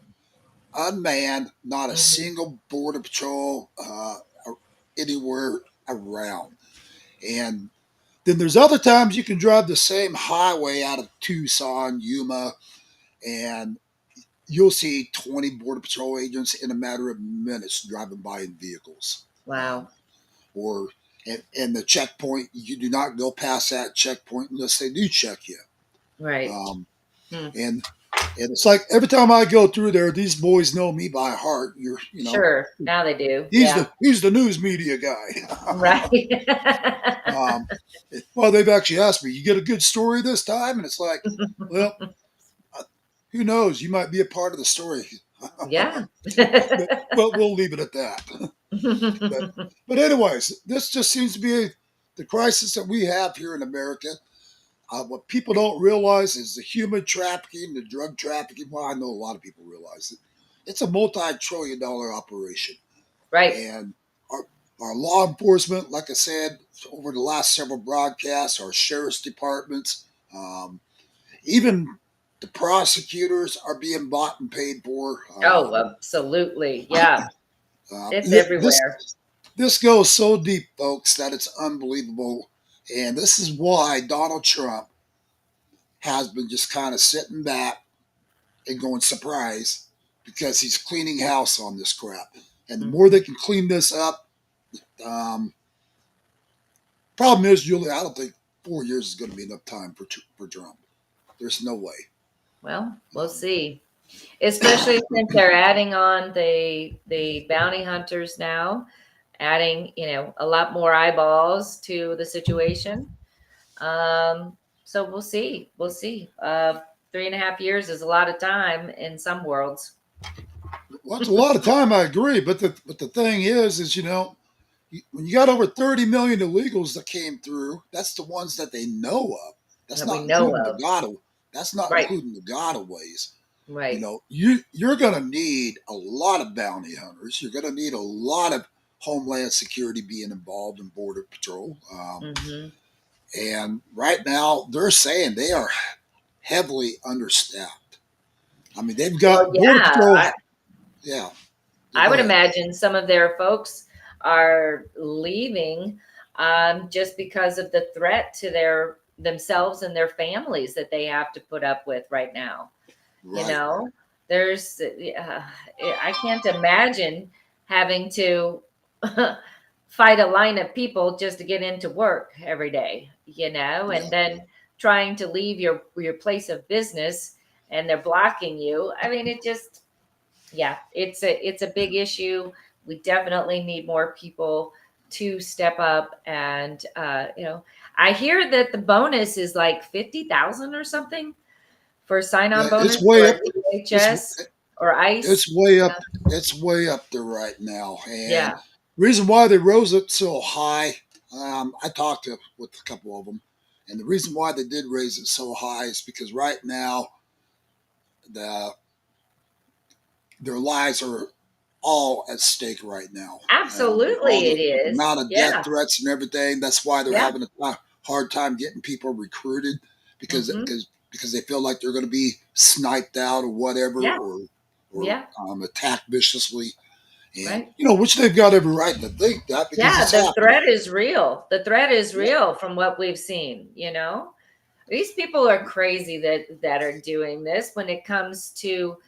[SPEAKER 1] unmanned, not a single border patrol anywhere around. And then there's other times you can drive the same highway out of Tucson, Yuma, and you'll see 20 border patrol agents in a matter of minutes driving by in vehicles.
[SPEAKER 2] Wow.
[SPEAKER 1] And the checkpoint, you do not go past that checkpoint unless they do check you.
[SPEAKER 2] Right.
[SPEAKER 1] And it's like every time I go through there, these boys know me by heart.
[SPEAKER 2] Sure. Now they do.
[SPEAKER 1] He's the news media guy.
[SPEAKER 2] Right.
[SPEAKER 1] Well, they've actually asked me, you get a good story this time? And it's like, well, who knows? You might be a part of the story.
[SPEAKER 2] Yeah.
[SPEAKER 1] But we'll leave it at that. But anyways, this just seems to be the crisis that we have here in America. What people don't realize is the human trafficking, the drug trafficking. Well, I know a lot of people realize it. It's a multi-trillion-dollar operation,
[SPEAKER 2] Right.
[SPEAKER 1] and our law enforcement, like I said, over the last several broadcasts, our sheriff's departments, even the prosecutors are being bought and paid for.
[SPEAKER 2] Oh, absolutely. Yeah. It's
[SPEAKER 1] This
[SPEAKER 2] everywhere.
[SPEAKER 1] this goes so deep, folks, that it's unbelievable. And this is why Donald Trump has been just kind of sitting back and going surprise because he's cleaning house on this crap. And the more they can clean this up, um, problem is, Julie, I don't think 4 years is going to be enough time for Trump. There's no way.
[SPEAKER 2] Well, we'll see. Especially since they're adding on the bounty hunters now, adding, a lot more eyeballs to the situation. So we'll see. We'll see. 3.5 years is a lot of time in some worlds.
[SPEAKER 1] Well, it's a lot of time, I agree. But the thing is when you got over 30 million illegals that came through, that's the ones that they know of. That's
[SPEAKER 2] That
[SPEAKER 1] not
[SPEAKER 2] we know
[SPEAKER 1] including
[SPEAKER 2] of.
[SPEAKER 1] that's not
[SPEAKER 2] Right.
[SPEAKER 1] including the gotaways.
[SPEAKER 2] Right.
[SPEAKER 1] You're going to need a lot of bounty hunters. You're going to need a lot of Homeland Security being involved in Border Patrol. And right now, they're saying they are heavily understaffed. I mean, they've got
[SPEAKER 2] Well,
[SPEAKER 1] Border
[SPEAKER 2] yeah.
[SPEAKER 1] Patrol. Yeah.
[SPEAKER 2] I
[SPEAKER 1] Go
[SPEAKER 2] would
[SPEAKER 1] ahead.
[SPEAKER 2] imagine some of their folks are leaving just because of the threat to themselves and their families that they have to put up with right now.
[SPEAKER 1] Right.
[SPEAKER 2] There's, I can't imagine having to fight a line of people just to get into work every day, and then trying to leave your place of business and they're blocking you. I mean, it's a big issue. We definitely need more people to step up. And, I hear that the bonus is like 50,000 or something for sign-on bonus
[SPEAKER 1] It's way
[SPEAKER 2] for
[SPEAKER 1] up.
[SPEAKER 2] DHS or ICE.
[SPEAKER 1] It's way up. It's way up there right now. And
[SPEAKER 2] Yeah.
[SPEAKER 1] reason why they rose it so high, I talked with a couple of them, and the reason why they did raise it so high is because right now their lives are all at stake right now.
[SPEAKER 2] Absolutely, it
[SPEAKER 1] With the
[SPEAKER 2] is.
[SPEAKER 1] amount of death threats and everything. That's why they're
[SPEAKER 2] Yeah.
[SPEAKER 1] having a hard time getting people recruited because they feel like they're going to be sniped out or whatever,
[SPEAKER 2] Yeah.
[SPEAKER 1] or attacked viciously. And
[SPEAKER 2] Right.
[SPEAKER 1] which they've got every right to think that because
[SPEAKER 2] Yeah,
[SPEAKER 1] it's
[SPEAKER 2] the
[SPEAKER 1] happening.
[SPEAKER 2] threat is real. The threat is real from what we've seen, These people are crazy that are doing this when it comes to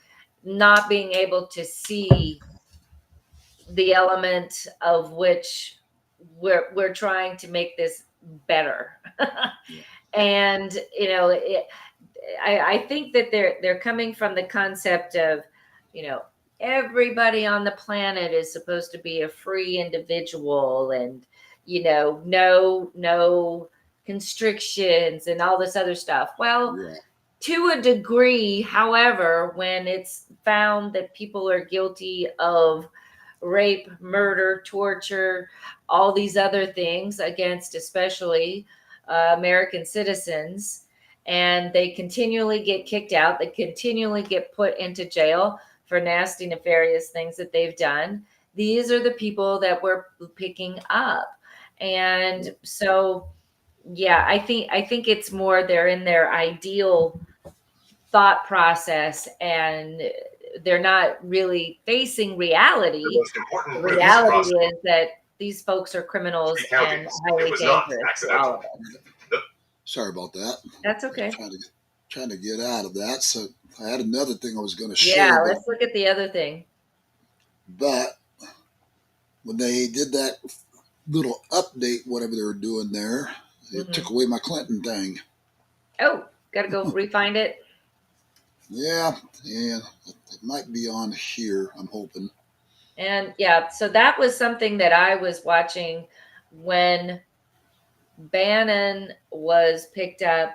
[SPEAKER 2] not being able to see the element of which we're trying to make this better. And I think that they're coming from the concept of everybody on the planet is supposed to be a free individual, and no constrictions and all this other stuff. Well, to a degree, however, when it's found that people are guilty of rape, murder, torture, all these other things against especially American citizens, and they continually get kicked out, they continually get put into jail for nasty, nefarious things that they've done. These are the people that we're picking up. And so, yeah, I think it's more they're in their ideal thought process and they're not really facing reality.
[SPEAKER 7] The most important
[SPEAKER 2] The
[SPEAKER 7] routes
[SPEAKER 2] reality
[SPEAKER 7] across
[SPEAKER 2] is that these folks are criminals
[SPEAKER 7] three
[SPEAKER 2] and
[SPEAKER 7] counties.
[SPEAKER 2] highly
[SPEAKER 7] It was not
[SPEAKER 2] dangerous to all of
[SPEAKER 7] accidental.
[SPEAKER 2] us.
[SPEAKER 1] Sorry about that.
[SPEAKER 2] That's okay.
[SPEAKER 1] Trying to get out of that. So I had another thing I was going to
[SPEAKER 2] Yeah,
[SPEAKER 1] share.
[SPEAKER 2] let's look at the other thing.
[SPEAKER 1] But when they did that little update, whatever they were doing there, it took away my Clinton thing.
[SPEAKER 2] Oh, gotta go refind it.
[SPEAKER 1] Yeah, it might be on here, I'm hoping.
[SPEAKER 2] And yeah, so that was something that I was watching when Bannon was picked up.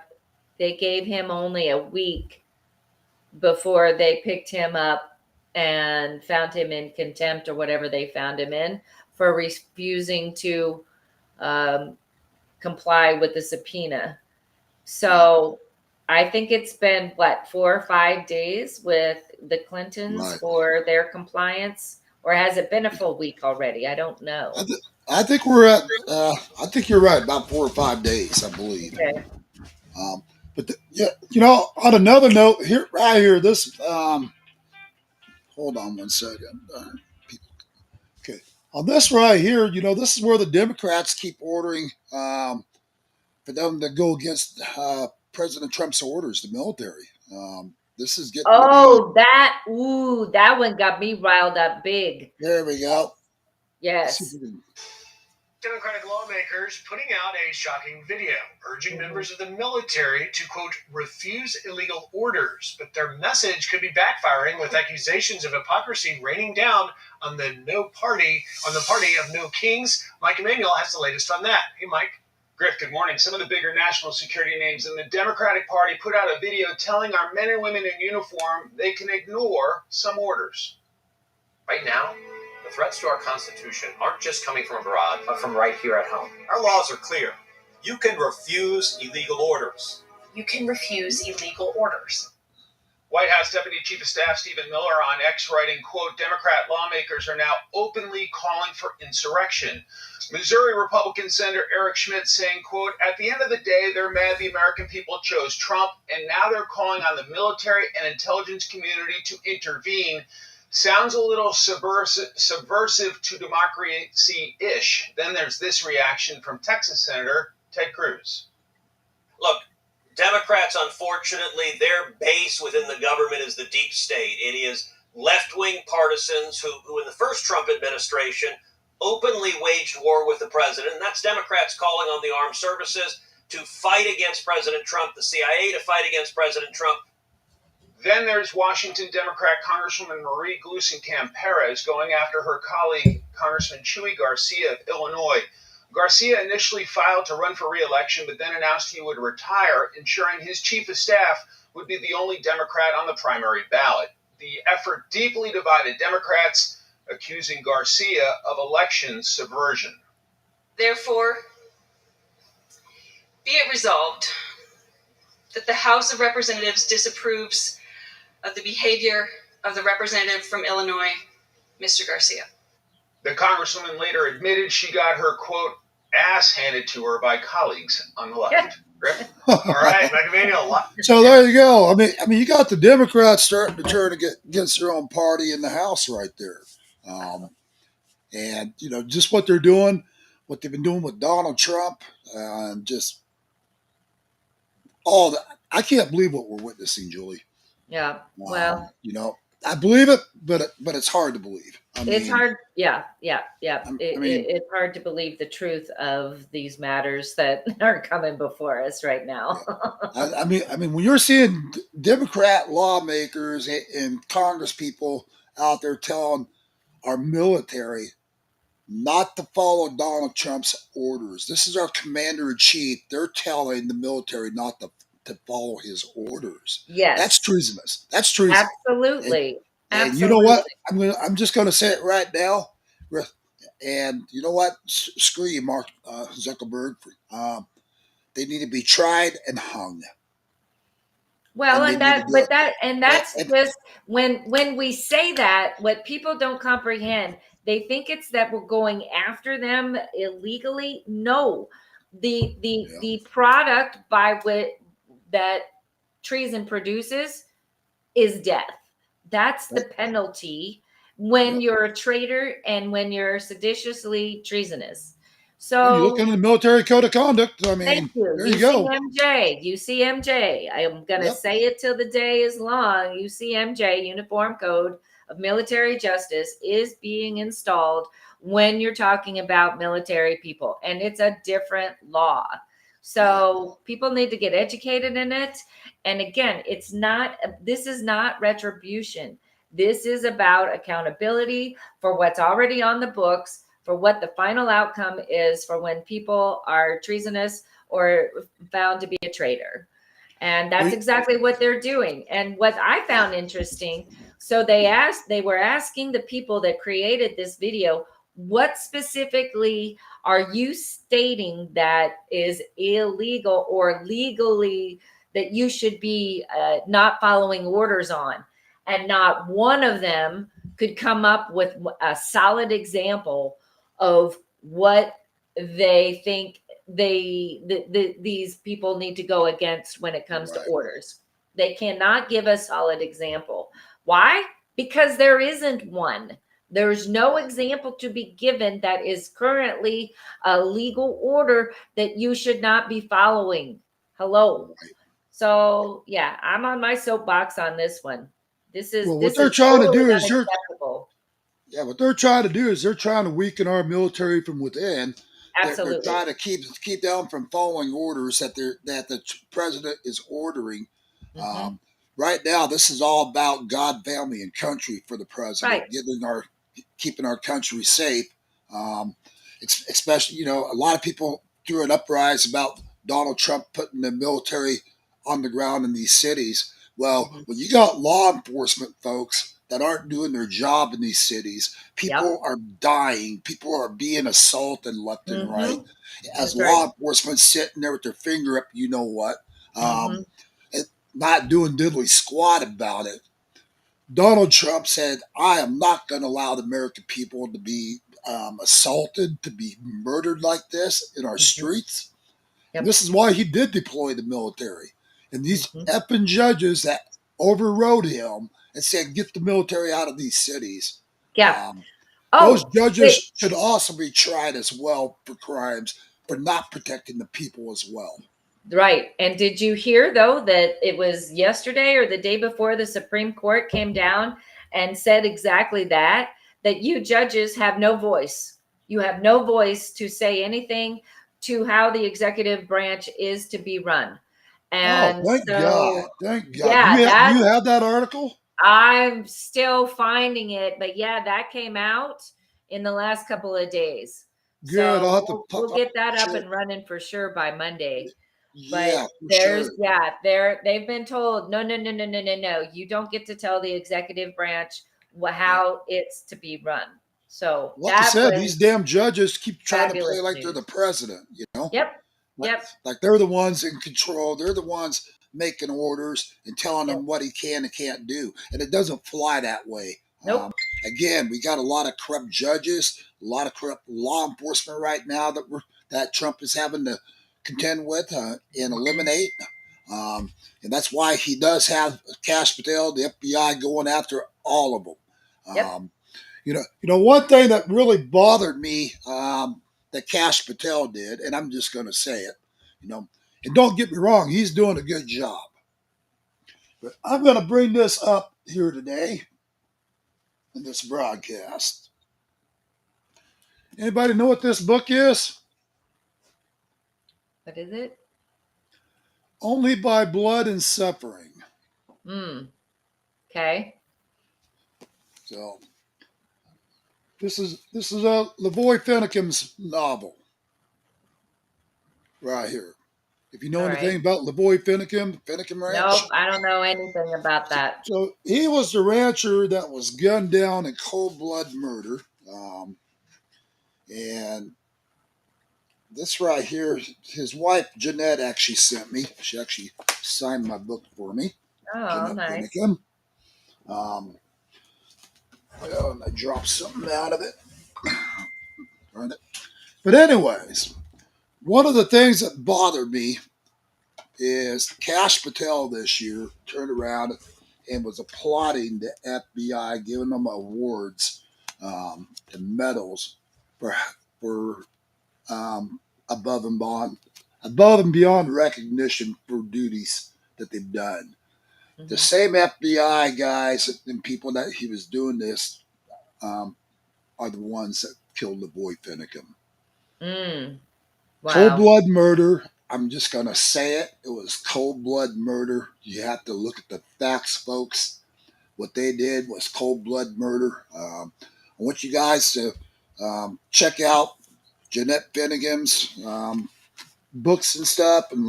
[SPEAKER 2] They gave him only a week before they picked him up and found him in contempt or whatever they found him in for refusing to comply with the subpoena. So I think it's been, what, 4 or 5 days with the Clintons
[SPEAKER 1] Right.
[SPEAKER 2] for their compliance? Or has it been a full week already? I don't know.
[SPEAKER 1] I think we're at. I think you're right. About 4 or 5 days, I believe.
[SPEAKER 2] Okay.
[SPEAKER 1] But yeah, on another note, right here, this. Hold on one second. Okay, on this right here, this is where the Democrats keep ordering for them to go against President Trump's orders, the military. This is getting to be.
[SPEAKER 2] Oh, that one got me riled up big.
[SPEAKER 1] There we go.
[SPEAKER 2] Yes.
[SPEAKER 10] Democratic lawmakers putting out a shocking video urging members of the military to, quote, refuse illegal orders. But their message could be backfiring with accusations of hypocrisy raining down on the party of no kings. Mike Emanuel has the latest on that. Hey, Mike. Griff, good morning. Some of the bigger national security names in the Democratic Party put out a video telling our men and women in uniform they can ignore some orders.
[SPEAKER 11] Right now, the threats to our Constitution aren't just coming from abroad, but from right here at home. Our laws are clear. You can refuse illegal orders.
[SPEAKER 8] You can refuse illegal orders.
[SPEAKER 10] White House Deputy Chief of Staff Stephen Miller on X writing, quote, Democrat lawmakers are now openly calling for insurrection. Missouri Republican Senator Eric Schmidt saying, quote, at the end of the day, they're mad the American people chose Trump, and now they're calling on the military and intelligence community to intervene. Sounds a little subversive to democracy-ish. Then there's this reaction from Texas Senator Ted Cruz.
[SPEAKER 11] Look, Democrats, unfortunately, their base within the government is the deep state. It is left-wing partisans who in the first Trump administration openly waged war with the president. And that's Democrats calling on the armed services to fight against President Trump, the CIA to fight against President Trump.
[SPEAKER 10] Then there's Washington Democrat Congresswoman Marie Gluesenkamp-Perez going after her colleague, Congressman Chuy Garcia of Illinois. Garcia initially filed to run for re-election, but then announced he would retire, ensuring his chief of staff would be the only Democrat on the primary ballot. The effort deeply divided Democrats, accusing Garcia of election subversion.
[SPEAKER 12] Therefore, be it resolved that the House of Representatives disapproves of the behavior of the representative from Illinois, Mr. Garcia.
[SPEAKER 10] The Congresswoman later admitted she got her, quote, ass handed to her by colleagues on the left. All right, Mike Emanuel.
[SPEAKER 1] So there you go. I mean, you got the Democrats starting to turn against their own party in the House right there. And, just what they're doing, what they've been doing with Donald Trump, and just all that. I can't believe what we're witnessing, Julie.
[SPEAKER 2] Yeah. Well,
[SPEAKER 1] I believe it, but it's hard to believe.
[SPEAKER 2] It's hard. Yeah. It's hard to believe the truth of these matters that are coming before us right now.
[SPEAKER 1] I mean, when you're seeing Democrat lawmakers and Congress people out there telling our military not to follow Donald Trump's orders, this is our commander in chief. They're telling the military not to follow his orders.
[SPEAKER 2] Yes,
[SPEAKER 1] that's treasonous. That's treason.
[SPEAKER 2] Absolutely.
[SPEAKER 1] And you know what? I'm just going to say it right now. And you know what? Screw you, Mark Zuckerberg. They need to be tried and hung.
[SPEAKER 2] Well, that's just when we say that, what people don't comprehend, they think it's that we're going after them illegally. No, the product by which that treason produces is death. That's the penalty when you're a traitor and when you're seditiously treasonous. So
[SPEAKER 1] you look into the military code of conduct. I mean,
[SPEAKER 2] thank you.
[SPEAKER 1] There you go.
[SPEAKER 2] UCMJ. I am going to say it till the day is long. UCMJ, Uniform Code of Military Justice, is being installed when you're talking about military people, and it's a different law. So people need to get educated in it. And again, this is not retribution. This is about accountability for what's already on the books, for what the final outcome is for when people are treasonous or found to be a traitor. And that's exactly what they're doing. And what I found interesting So they were asking the people that created this video, what specifically are you stating that is illegal or legally that you should be not following orders on? And not one of them could come up with a solid example of what they think these people need to go against when it comes to orders. They cannot give a solid example. Why? Because there isn't one. There's no example to be given that is currently a legal order that you should not be following. Hello. So yeah, I'm on my soapbox on this one. This is
[SPEAKER 1] What they're trying to
[SPEAKER 2] totally
[SPEAKER 1] do is
[SPEAKER 2] unacceptable.
[SPEAKER 1] what they're trying to do is they're trying to weaken our military from within. They're
[SPEAKER 2] Absolutely.
[SPEAKER 1] trying to keep them from following orders that the president is ordering. Right now, this is all about God, family, and country for the president, keeping our country safe. Especially, a lot of people threw an uprising about Donald Trump putting the military on the ground in these cities. Well, when you got law enforcement folks that aren't doing their job in these cities, people are dying. People are being assaulted left and right. As law enforcement sitting there with their finger up, you know what, and not doing diddly squat about it. Donald Trump said, I am not going to allow the American people to be assaulted, to be murdered like this in our streets. And this is why he did deploy the military. And these effing judges that overrode him and said, get the military out of these cities. Those judges should also be tried as well for crimes for not protecting the people as well.
[SPEAKER 2] Right. And did you hear, though, that it was yesterday or the day before the Supreme Court came down and said exactly that you judges have no voice. You have no voice to say anything to how the executive branch is to be run. And
[SPEAKER 1] thank God. Thank God.
[SPEAKER 2] Yeah,
[SPEAKER 1] you have that article?
[SPEAKER 2] I'm still finding it. But yeah, that came out in the last couple of days.
[SPEAKER 1] Good.
[SPEAKER 2] So
[SPEAKER 1] I'll have to
[SPEAKER 2] we'll get that up and running for sure by Monday.
[SPEAKER 1] Yeah,
[SPEAKER 2] but they've been told no, you don't get to tell the executive branch how it's to be run. So
[SPEAKER 1] like I said, these damn judges keep trying to play like they're the president, like they're the ones in control. They're the ones making orders and telling them what he can and can't do, and it doesn't fly that way.
[SPEAKER 2] Nope.
[SPEAKER 1] Again, we got a lot of corrupt judges, a lot of corrupt law enforcement right now that Trump is having to contend with and eliminate. And that's why he does have Kash Patel, the FBI, going after all of them. One thing that really bothered me that Kash Patel did, and I'm just going to say it, and don't get me wrong, he's doing a good job. But I'm going to bring this up here today in this broadcast. Anybody know what this book is?
[SPEAKER 2] What is it?
[SPEAKER 1] Only by Blood and Suffering.
[SPEAKER 2] Okay.
[SPEAKER 1] So this is Lavoy Finicum's novel right here. If you know anything about Lavoy Finicum, Finicum Ranch.
[SPEAKER 2] Nope, I don't know anything about that.
[SPEAKER 1] So he was the rancher that was gunned down in cold blood murder. And this right here, his wife, Jeanette, actually sent me. She actually signed my book for me.
[SPEAKER 2] Oh,
[SPEAKER 1] Jeanette
[SPEAKER 2] nice.
[SPEAKER 1] Finicum. And I dropped something out of it. But anyways, one of the things that bothered me is Kash Patel this year turned around and was applauding the FBI, giving them awards and medals for above and beyond recognition for duties that they've done. The same FBI guys and people that he was doing this are the ones that killed Lavoy Finicum.
[SPEAKER 2] Wow.
[SPEAKER 1] Cold blood murder. I'm just going to say it. It was cold blood murder. You have to look at the facts, folks. What they did was cold blood murder. I want you guys to check out Jeanette Finicum's books and stuff and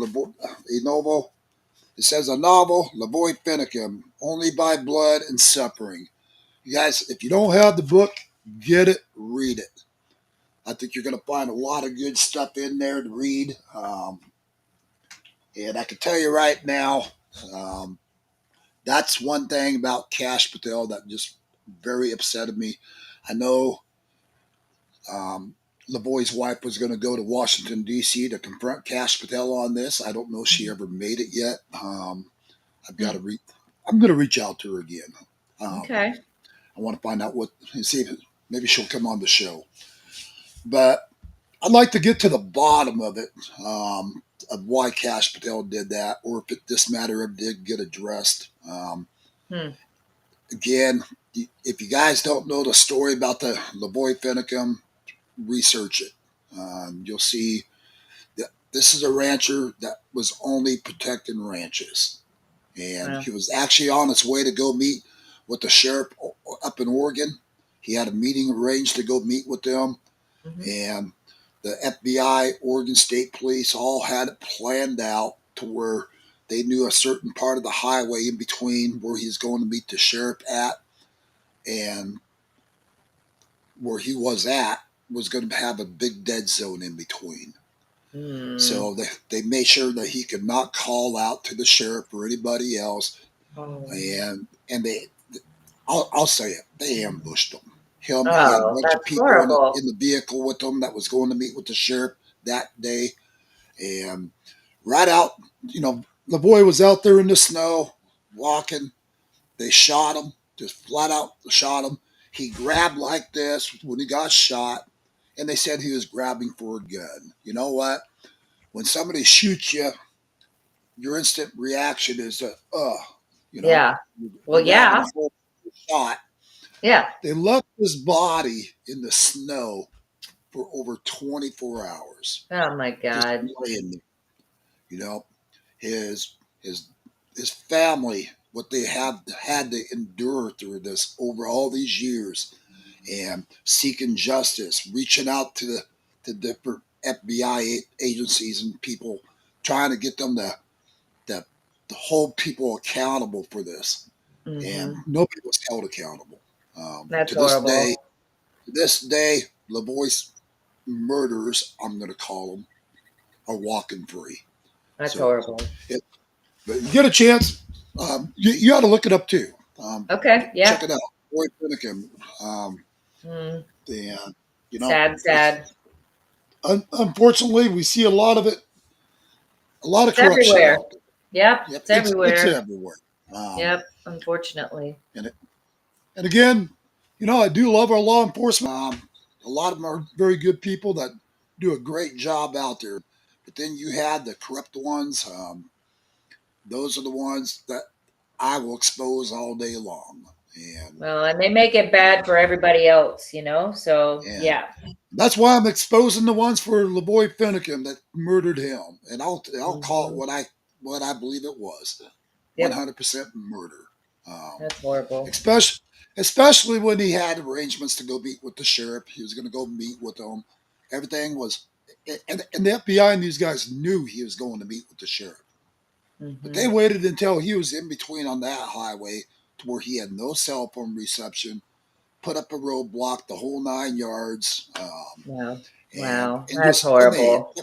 [SPEAKER 1] Enovo. It says a novel, Lavoy Finicum, Only by Blood and Suffering. You guys, if you don't have the book, get it, read it. I think you're going to find a lot of good stuff in there to read. And I can tell you right now, um, that's one thing about Cash Patel that just very upset me. I know Lavoy's wife was going to go to Washington, D.C. to confront Cash Patel on this. I don't know if she ever made it yet. I've got to I'm going to reach out to her again.
[SPEAKER 2] Okay.
[SPEAKER 1] I want to find out what and see if maybe she'll come on the show. But I'd like to get to the bottom of it, of why Cash Patel did that, or if this matter ever did get addressed. Again, if you guys don't know the story about the Lavoy Finicum, research it. You'll see that this is a rancher that was only protecting ranches. And he was actually on his way to go meet with the sheriff up in Oregon. He had a meeting arranged to go meet with them. And the FBI, Oregon State Police all had it planned out to where they knew a certain part of the highway in between where he's going to meet the sheriff at and where he was at was going to have a big dead zone in between. So they made sure that he could not call out to the sheriff or anybody else. And they, I'll say it, they ambushed him. He had a bunch of people in the vehicle with him that was going to meet with the sheriff that day. And right out, Lavoy was out there in the snow walking. They shot him, just flat out shot him. He grabbed like this when he got shot, and they said he was grabbing for a gun. You know what? When somebody shoots you, your instant reaction is,
[SPEAKER 2] yeah. Well, yeah.
[SPEAKER 1] Shot.
[SPEAKER 2] Yeah.
[SPEAKER 1] They left his body in the snow for over 24 hours.
[SPEAKER 2] Oh my God.
[SPEAKER 1] Just laying there. His family, what they have had to endure through this over all these years, and seeking justice, reaching out to different FBI agencies and people, trying to get them to hold people accountable for this. And nobody was held accountable.
[SPEAKER 2] That's horrible.
[SPEAKER 1] To this day, Lavoy's murderers, I'm going to call them, are walking free.
[SPEAKER 2] That's horrible.
[SPEAKER 1] But you get a chance, you ought to look it up too.
[SPEAKER 2] Okay, yeah.
[SPEAKER 1] Check it out. Roy Finicum.
[SPEAKER 2] Sad.
[SPEAKER 1] Unfortunately, we see a lot of it. A lot of corruption.
[SPEAKER 2] Everywhere. Yep, it's everywhere.
[SPEAKER 1] It's everywhere.
[SPEAKER 2] Yep, unfortunately.
[SPEAKER 1] And again, I do love our law enforcement. A lot of them are very good people that do a great job out there. But then you had the corrupt ones. Those are the ones that I will expose all day long.
[SPEAKER 2] And they make it bad for everybody else, So, yeah.
[SPEAKER 1] That's why I'm exposing the ones for Lavoy Finicum that murdered him. And I'll call it what I believe it was. 100% murder.
[SPEAKER 2] That's horrible.
[SPEAKER 1] Especially when he had arrangements to go meet with the sheriff. He was going to go meet with them. Everything was, and the FBI and these guys knew he was going to meet with the sheriff. But they waited until he was in between on that highway to where he had no cell phone reception, put up a roadblock, the whole 9 yards.
[SPEAKER 2] Wow. That's horrible.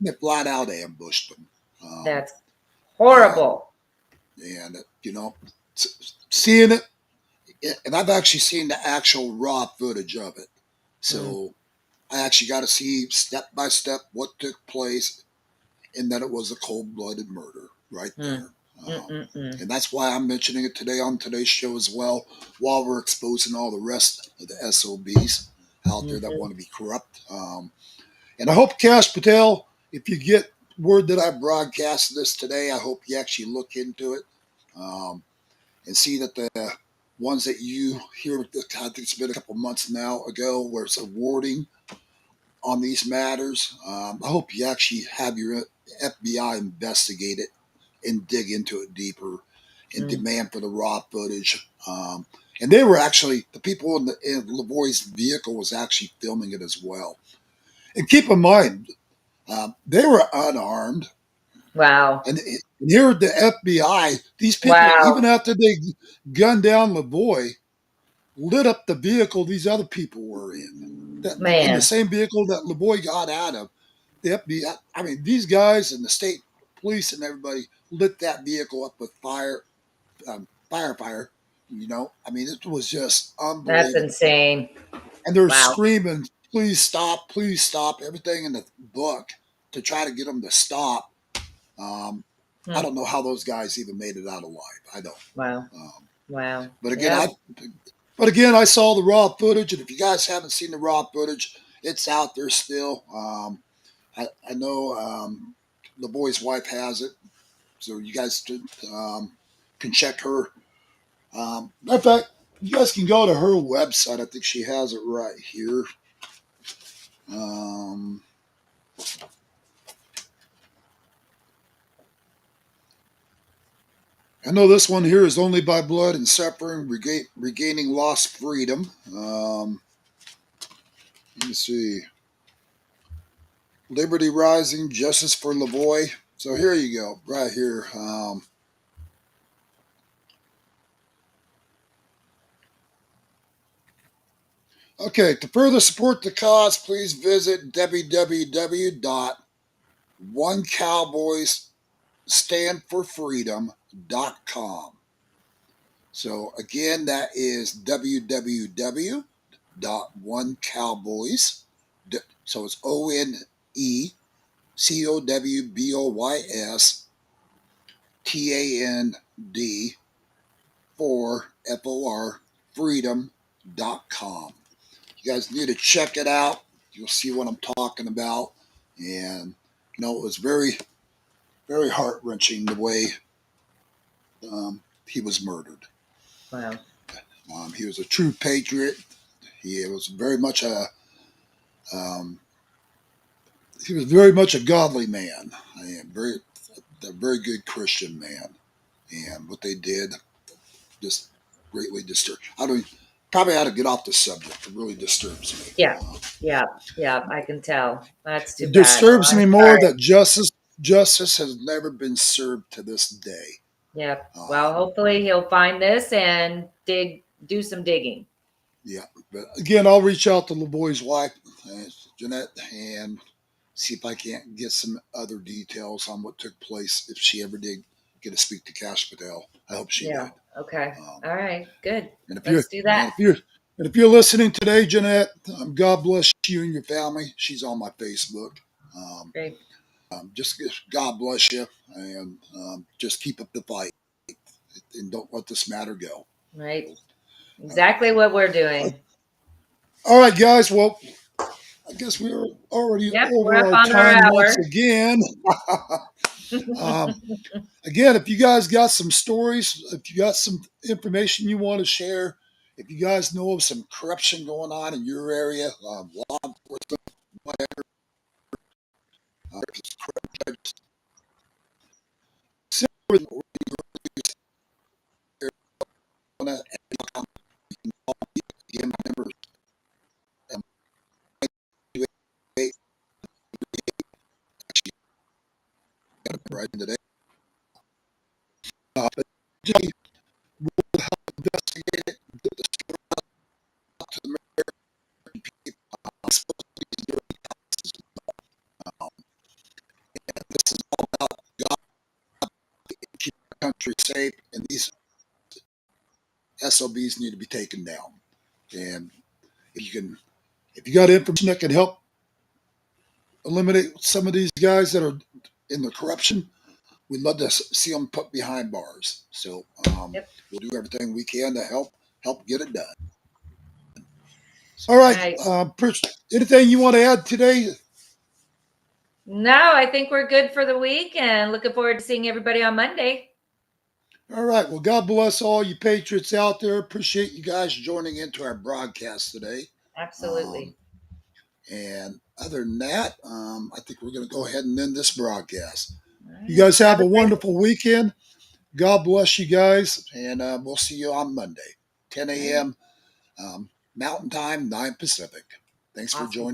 [SPEAKER 1] They flat out ambushed him.
[SPEAKER 2] That's horrible.
[SPEAKER 1] And, seeing it, and I've actually seen the actual raw footage of it. So I actually got to see step by step what took place, and that it was a cold-blooded murder right there. And that's why I'm mentioning it today on today's show as well, while we're exposing all the rest of the SOBs out there that want to be corrupt. And I hope, Cash Patel, if you get word that I broadcast this today, I hope you actually look into it and see that the ones that you hear, I think it's been a couple months now ago, where it's awarding on these matters. I hope you actually have your FBI investigate it and dig into it deeper and demand for the raw footage. And they were actually, the people in Lavoy's vehicle was actually filming it as well. And keep in mind, they were unarmed.
[SPEAKER 2] Wow.
[SPEAKER 1] And here at the FBI, these people, even after they gunned down LaVoy, lit up the vehicle these other people were in. In the same vehicle that LaVoy got out of. The FBI, I mean, these guys and the state police and everybody lit that vehicle up with fire. I mean, it was just unbelievable.
[SPEAKER 2] That's insane.
[SPEAKER 1] And they're
[SPEAKER 2] Wow.
[SPEAKER 1] screaming, please stop, everything in the book to try to get them to stop. I don't know how those guys even made it out alive. I don't.
[SPEAKER 2] Wow. Wow.
[SPEAKER 1] But again, I saw the raw footage, and if you guys haven't seen the raw footage, it's out there still. I know the boy's wife has it, so you guys can check her. Matter of fact, you guys can go to her website. I think she has it right here. I know this one here is only by blood and suffering, regaining lost freedom. Let me see. Liberty Rising, Justice for LaVoy. So here you go, right here. Okay, to further support the cause, please visit www.onecowboysstandforfreedom.com. So again, that is www.onecowboys. So it's ONECOWBOYSTAND for FOR freedom.com. You guys need to check it out. You'll see what I'm talking about. And, it was very, very heart-wrenching the way he was murdered.
[SPEAKER 2] Wow.
[SPEAKER 1] He was a true patriot. He was very much a godly man, and a very good Christian man. And what they did just greatly disturbed. Probably ought to get off the subject. It really disturbs me.
[SPEAKER 2] Yeah. I can tell. That's too
[SPEAKER 1] It
[SPEAKER 2] bad.
[SPEAKER 1] disturbs me more that justice has never been served to this day.
[SPEAKER 2] Yeah. Well, hopefully he'll find this and do some digging.
[SPEAKER 1] Yeah. But again, I'll reach out to LaVoy's wife, Jeanette, and see if I can't get some other details on what took place if she ever did get to speak to Cash Patel. I hope she did.
[SPEAKER 2] Okay. All right. Good.
[SPEAKER 1] Let's
[SPEAKER 2] do that.
[SPEAKER 1] And if you're listening today, Jeanette, God bless you and your family. She's on my Facebook.
[SPEAKER 2] Great.
[SPEAKER 1] Just God bless you, and just keep up the fight, and don't let this matter go.
[SPEAKER 2] Right. Exactly what we're doing.
[SPEAKER 1] All right, guys. Well, I guess we are already over our time once again. Again, if you guys got some stories, if you got some information you want to share, if you guys know of some corruption going on in your area, law enforcement, whatever, right today. But we'll help investigate it, get the story out to the American people. And this is all about God, keep our country safe, and these SOBs need to be taken down. And if you got information that can help eliminate some of these guys that are in the corruption, we'd love to see them put behind bars. So we'll do everything we can to help get it done. All right. Anything you want to add today?
[SPEAKER 2] No, I think we're good for the week, and looking forward to seeing everybody on Monday.
[SPEAKER 1] All right. Well, God bless all you patriots out there. Appreciate you guys joining into our broadcast today.
[SPEAKER 2] Absolutely.
[SPEAKER 1] And other than that, I think we're going to go ahead and end this broadcast. Right. You guys have a wonderful weekend. God bless you guys, and we'll see you on Monday, 10 a.m. Mountain Time, 9 Pacific. Thanks for joining.